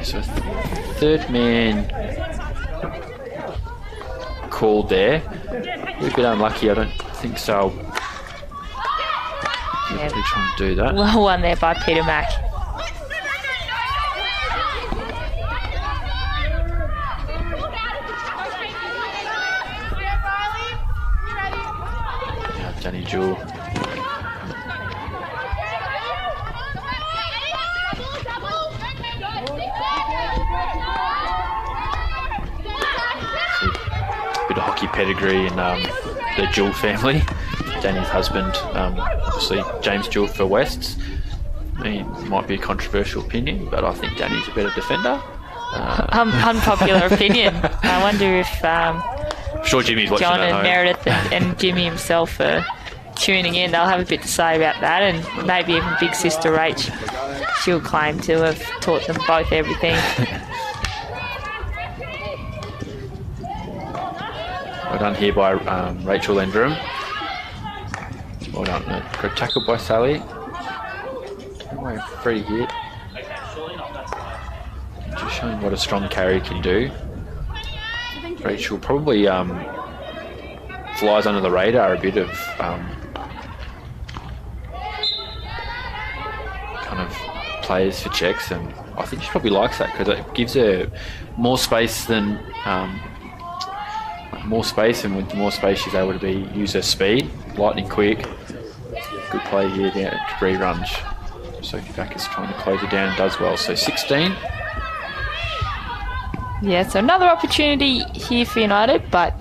A: So third man called there. A bit unlucky. I don't think so. Trying to do that.
B: Well won there by Peter Mack.
A: Danny Jewell. Bit of hockey pedigree in the Jewell family. Danny's husband, obviously James Jewell for Wests. I mean, it might be a controversial opinion, but I think Danny's a better defender.
B: Unpopular opinion. I wonder if
A: I'm sure Jimmy's watching
B: John
A: at
B: and
A: home.
B: Meredith and Jimmy himself are tuning in. They'll have a bit to say about that, and maybe even big sister Rach. She'll claim to have taught them both everything.
A: Well done here by Rachel Endrum. Well done. Good tackle by Sally. Free hit. Just showing what a strong carry can do. Rachel probably flies under the radar a bit of kind of players for checks, and I think she probably likes that because it gives her more space than and with more space she's able to use her speed, lightning quick. Good play here down at Bree Runge. Sophie Backus trying to close it down and does well. So 16.
B: Yeah, so another opportunity here for United, but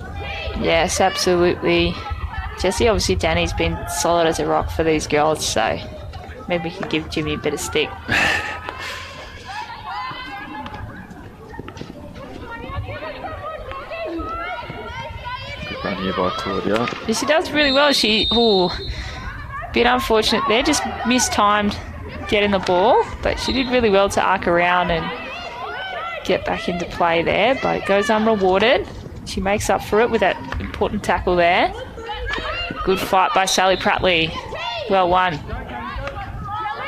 B: yes, absolutely. Jesse, obviously Danny's been solid as a rock for these girls, so maybe we can give Jimmy a bit of stick.
A: Good run here by Claudia.
B: Yeah, she does really well. Bit unfortunate there, just mistimed getting the ball, but she did really well to arc around and get back into play there, but it goes unrewarded. She makes up for it with that important tackle there. Good fight by Sally Prattley. Well won.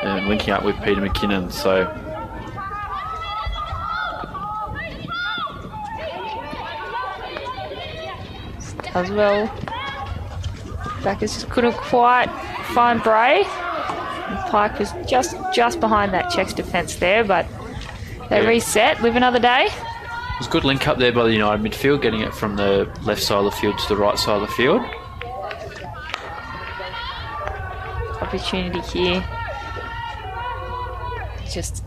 A: And linking up with Peter McKinnon, so
B: as well. Backus just couldn't quite find Bray. And Pike was just behind that checks defence there, but they reset, live another day.
A: it was a good link up there by the United midfield, getting it from the left side of the field to the right side of the field.
B: Opportunity here. Just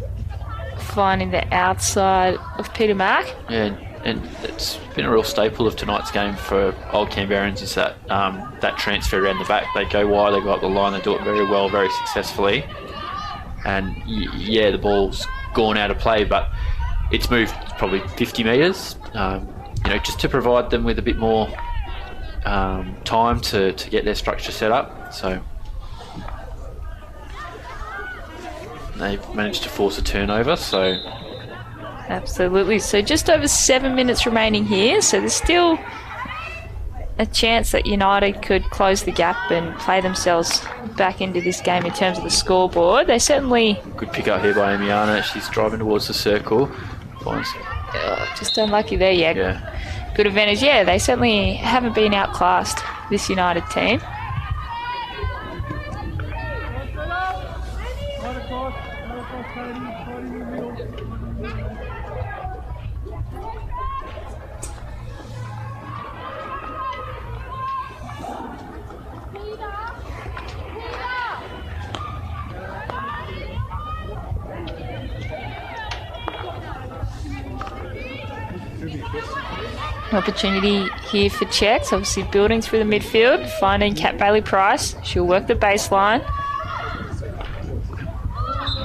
B: finding the outside of Peter Mack.
A: Yeah, and it's been a real staple of tonight's game for Old Canberrans is that that transfer around the back. They go wide, they go up the line, they do it very well, very successfully. And yeah, the ball's gone out of play, but it's moved probably 50 metres, just to provide them with a bit more time to get their structure set up. So they've managed to force a turnover, so
B: Absolutely. So just over 7 minutes remaining here. So there's still a chance that United could close the gap and play themselves back into this game in terms of the scoreboard. They certainly...
A: Good pick up here by Amiana. She's driving towards the circle. Finds...
B: just unlucky there,
A: Yeah.
B: Good advantage. Yeah, they certainly haven't been outclassed, this United team. Opportunity here for checks, obviously building through the midfield, finding Kat Bailey-Price. She'll work the baseline.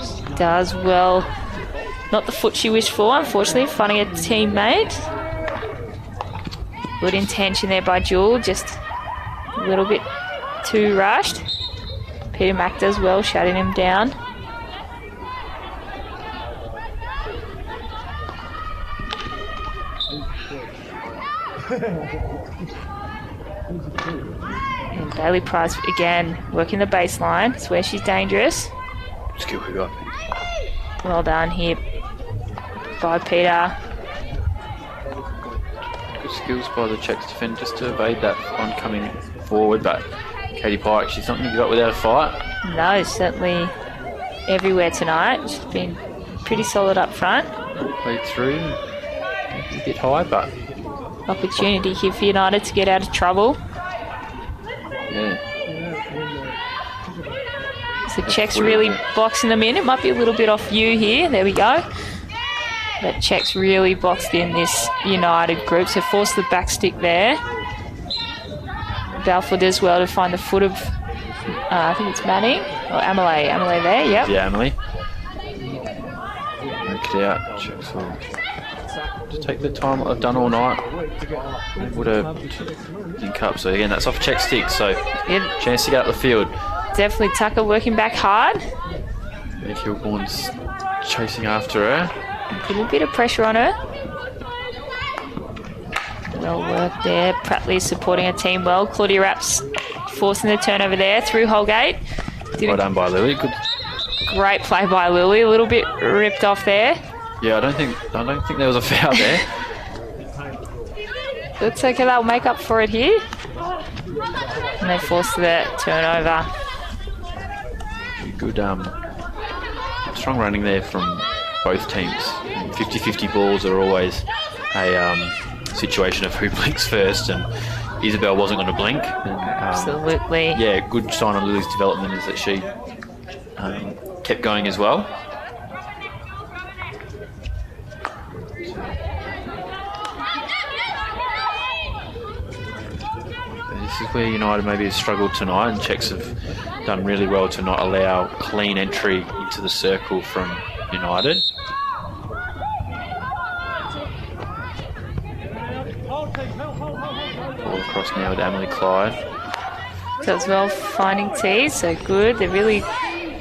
B: She does well. Not the foot she wished for, unfortunately, finding a teammate. Good intention there by Jewel, just a little bit too rushed. Peter Mack does well, shutting him down. And Bailey-Price again working the baseline. It's where she's dangerous.
A: Skill we got.
B: Well done here by Peter.
A: Good skills by the Czechs defender just to evade that oncoming forward, but Katie Pike, she's not going to give up without a fight.
B: No, certainly everywhere tonight. She's been pretty solid up front.
A: Played through. A bit high, but
B: Opportunity here for United to get out of trouble.
A: yeah.
B: So Czech's really boxing them in. It might be a little bit off you here. There we go. But Czech's really boxed in this United group. So force the back stick there. Balfour does well to find the foot of, I think it's Manning. Or Amelie. Amelie there, yep.
A: Yeah, Amelie. Work it out. Czechs will just take the time what they've done all night. Would have link up. So again, that's off Czech stick. So
B: Yep.
A: chance to get out the field.
B: Definitely Tucker working back hard.
A: Meg Hilborn's chasing after her.
B: Put a bit of pressure on her. Well worked there. Prattley supporting her team well. Claudia Rapp's forcing the turnover there through Holgate.
A: Well done by Lily. Good.
B: Great play by Lily. A little bit ripped off there.
A: Yeah, I don't think there was a foul there.
B: Looks like they'll make up for it here. And they force the turnover.
A: Good strong running there from both teams. 50-50 balls are always a situation of who blinks first, and Isabel wasn't going to blink. And,
B: Absolutely.
A: yeah, good sign on Lily's development is that she kept going as well. This is where United maybe has struggled tonight, and Czechs have done really well to not allow clean entry into the circle from United. Ball across now with Emily Clyde.
B: So as well, finding T, so good. They're really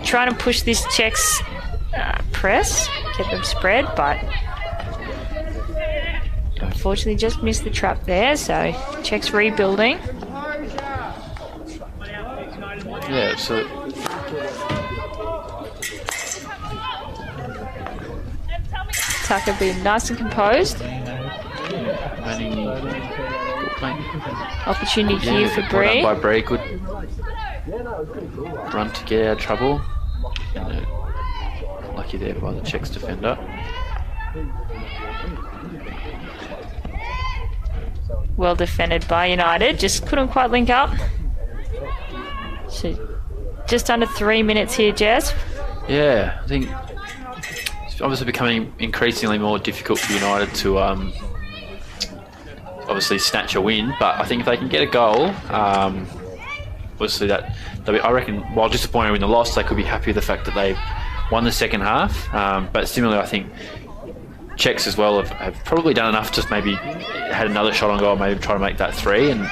B: trying to push this Czechs press, get them spread, but unfortunately just missed the trap there. So Czechs rebuilding.
A: Yeah, so
B: Tucker being nice and composed. Opportunity here for Bree.
A: By Bree, good run to get out of trouble. And, lucky there by the Czechs defender.
B: Well defended by United, just couldn't quite link up. So just under 3 minutes here, Jess.
A: Yeah, I think it's obviously becoming increasingly more difficult for United to obviously snatch a win, but I think if they can get a goal, obviously I reckon while disappointed in the loss, they could be happy with the fact that they won the second half. But similarly, I think Czechs as well have probably done enough to maybe had another shot on goal, maybe try to make that 3 and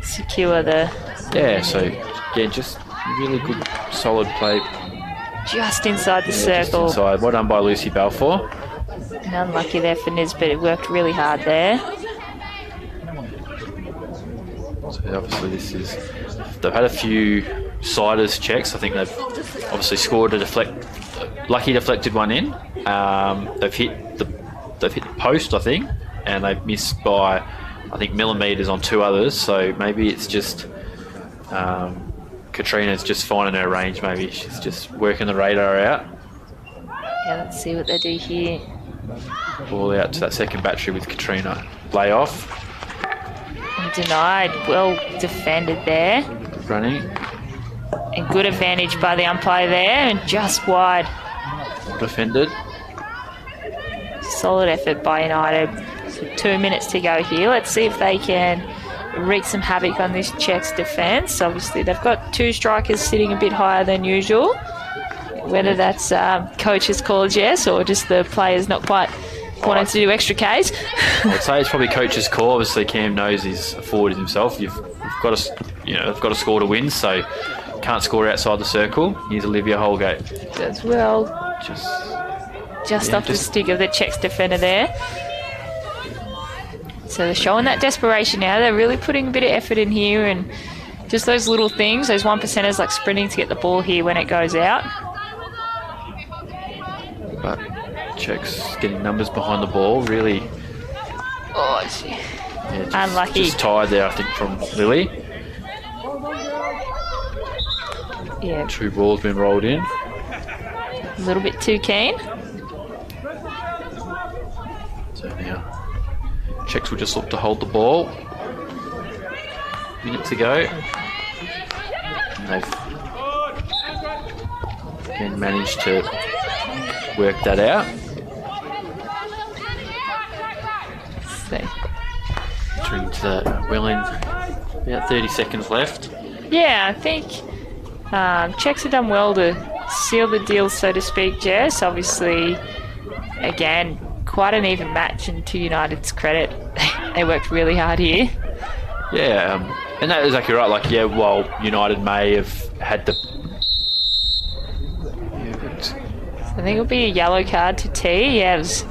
B: secure the...
A: Yeah, so yeah, just really good solid play.
B: Just inside the circle.
A: Just inside. Well done by Lucy Balfour.
B: And unlucky there for Nisbet, it worked really hard there.
A: So obviously they've had a few siders Czechs. I think they've obviously scored a lucky deflected one in. They've hit the post, I think, and they've missed by, I think, millimetres on 2 others. So maybe it's just Katrina's just finding her range. Maybe she's just working the radar out.
B: Yeah, let's see what they do here.
A: Ball out to that second battery with Katrina. Lay off.
B: And denied. Well defended there.
A: Good running.
B: And good advantage by the umpire there, and just wide.
A: Defended.
B: Solid effort by United. So 2 minutes to go here. Let's see if they can wreak some havoc on this Czechs defence. Obviously, they've got 2 strikers sitting a bit higher than usual. Whether that's coach's call, Jess, or just the players not quite wanting to do extra Ks.
A: I'd say it's probably coach's call. Obviously, Cam knows he's a forward himself. You've got to, they've got to score to win, so can't score outside the circle. Here's Olivia Holgate.
B: As well. Just off the stick of the Czechs defender there. So they're showing that desperation now. They're really putting a bit of effort in here, and just those little things, those 1%ers like sprinting to get the ball here when it goes out.
A: But Czechs getting numbers behind the ball, really.
B: Oh, unlucky.
A: Just tired there, I think, from Lily.
B: Yeah.
A: 2 balls been rolled in.
B: A little bit too keen.
A: So now Czechs will just look to hold the ball. Minute to go. And they've again managed to work that out. Entering to the Welling, about 30 seconds left.
B: Yeah, I think Czechs have done well to seal the deal, so to speak, Jess. Obviously, again, quite an even match, and to United's credit, they worked really hard here.
A: Yeah, and that is exactly right. Like, yeah, while United may have had the...
B: I think it'll be a yellow card to T. Yeah, it was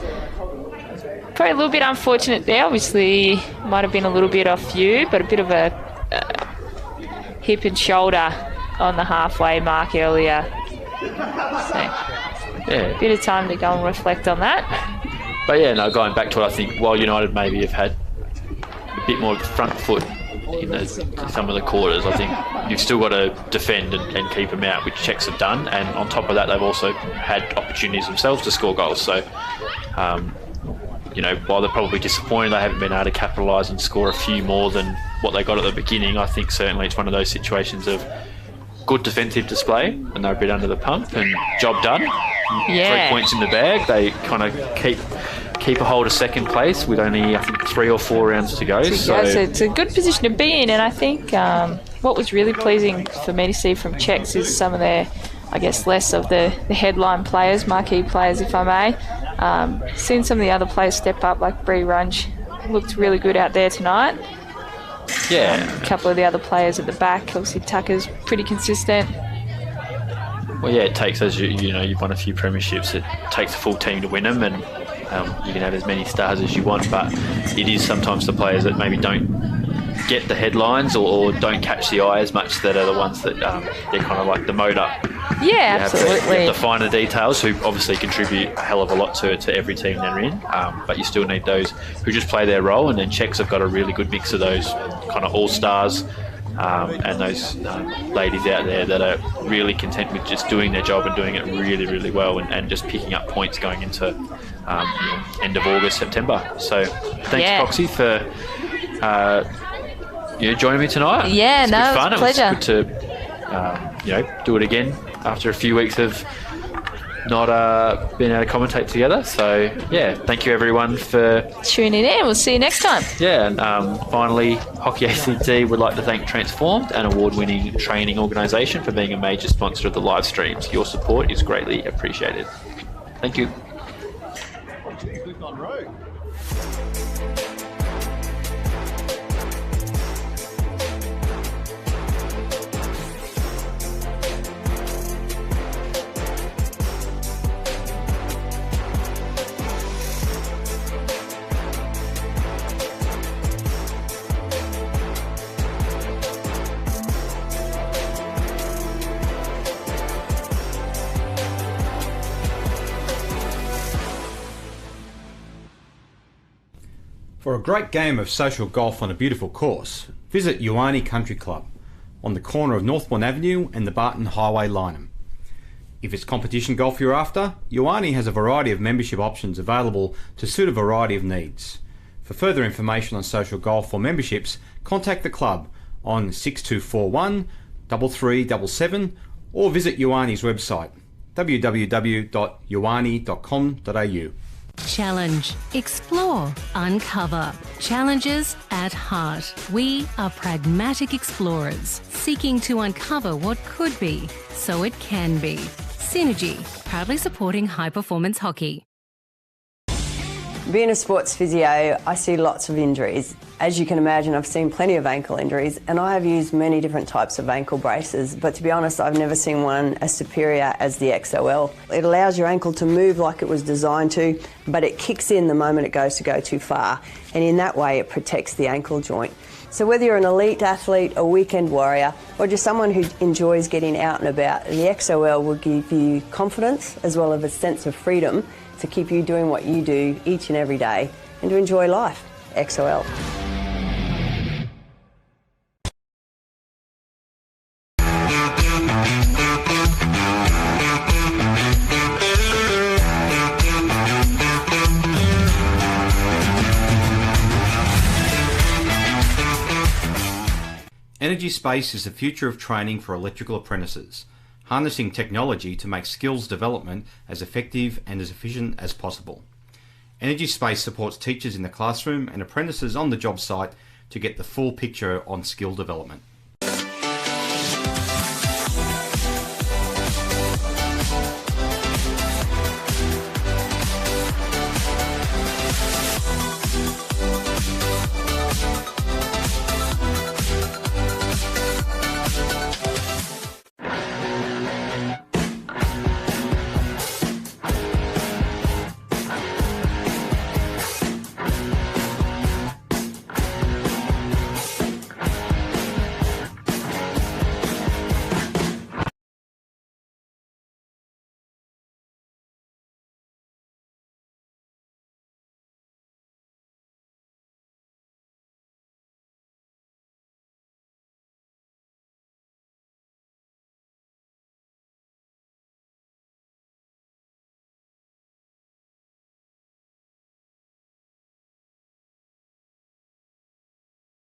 B: probably a little bit unfortunate there. Obviously, might have been a little bit off you, but a bit of a hip and shoulder on the halfway mark earlier. So,
A: Yeah.
B: a bit of time to go and reflect on that.
A: But yeah, no, going back to it, I think while United maybe have had a bit more front foot in some of the quarters, I think you've still got to defend and keep them out, which Czechs have done. And on top of that, they've also had opportunities themselves to score goals. So, while they're probably disappointed they haven't been able to capitalise and score a few more than what they got at the beginning, I think certainly it's one of those situations of good defensive display, and they're a bit under the pump, and job done.
B: Yeah.
A: 3 points in the bag. They kind of keep a hold of second place with only, I think, 3 or 4 rounds to go.
B: So it's a good position to be in, and I think what was really pleasing for me to see from Czechs is some of their, I guess, less of the headline players, marquee players, if I may. Seen some of the other players step up, like Bree Runge looked really good out there tonight.
A: Yeah.
B: A couple of the other players at the back, obviously Tucker's pretty consistent.
A: Well, yeah, it takes, as you've won a few premierships, it takes a full team to win them, and you can have as many stars as you want, but it is sometimes the players that maybe don't get the headlines or don't catch the eye as much that are the ones that they're kind of like the motor.
B: Yeah, absolutely.
A: You have the finer details who obviously contribute a hell of a lot to every team they're in, but you still need those who just play their role, and then Czechs have got a really good mix of those kind of all-stars and those ladies out there that are really content with just doing their job and doing it really, really well, and just picking up points going into end of August, September. So thanks, Foxy, for joining me tonight.
B: Yeah,
A: it's
B: no,
A: good fun.
B: It was a pleasure.
A: It was good to do it again after a few weeks of not being able to commentate together. So yeah, thank you everyone for
B: tuning in. We'll see you next time.
A: Yeah, and finally, Hockey ACT would like to thank Transformed, an award-winning training organisation, for being a major sponsor of the live streams. Your support is greatly appreciated. Thank you.
C: For a great game of social golf on a beautiful course, visit Ioane Country Club on the corner of Northbourne Avenue and the Barton Highway, Lyneham. If it's competition golf you're after, Ioane has a variety of membership options available to suit a variety of needs. For further information on social golf or memberships, contact the club on 6241 3377 or visit Ioane's website www.ioane.com.au.
D: Challenge, explore, uncover. Challenges at heart. We are pragmatic explorers, seeking to uncover what could be, so it can be. Synergy, proudly supporting high-performance hockey.
E: Being a sports physio, I see lots of injuries. As you can imagine, I've seen plenty of ankle injuries, and I have used many different types of ankle braces, but to be honest, I've never seen one as superior as the XOL. It allows your ankle to move like it was designed to, but it kicks in the moment it goes to go too far, and in that way it protects the ankle joint. So whether you're an elite athlete, a weekend warrior, or just someone who enjoys getting out and about, the XOL will give you confidence as well as a sense of freedom to keep you doing what you do each and every day and to enjoy life. XOL.
C: Energy Space is the future of training for electrical apprentices, harnessing technology to make skills development as effective and as efficient as possible. Energy Space supports teachers in the classroom and apprentices on the job site to get the full picture on skill development.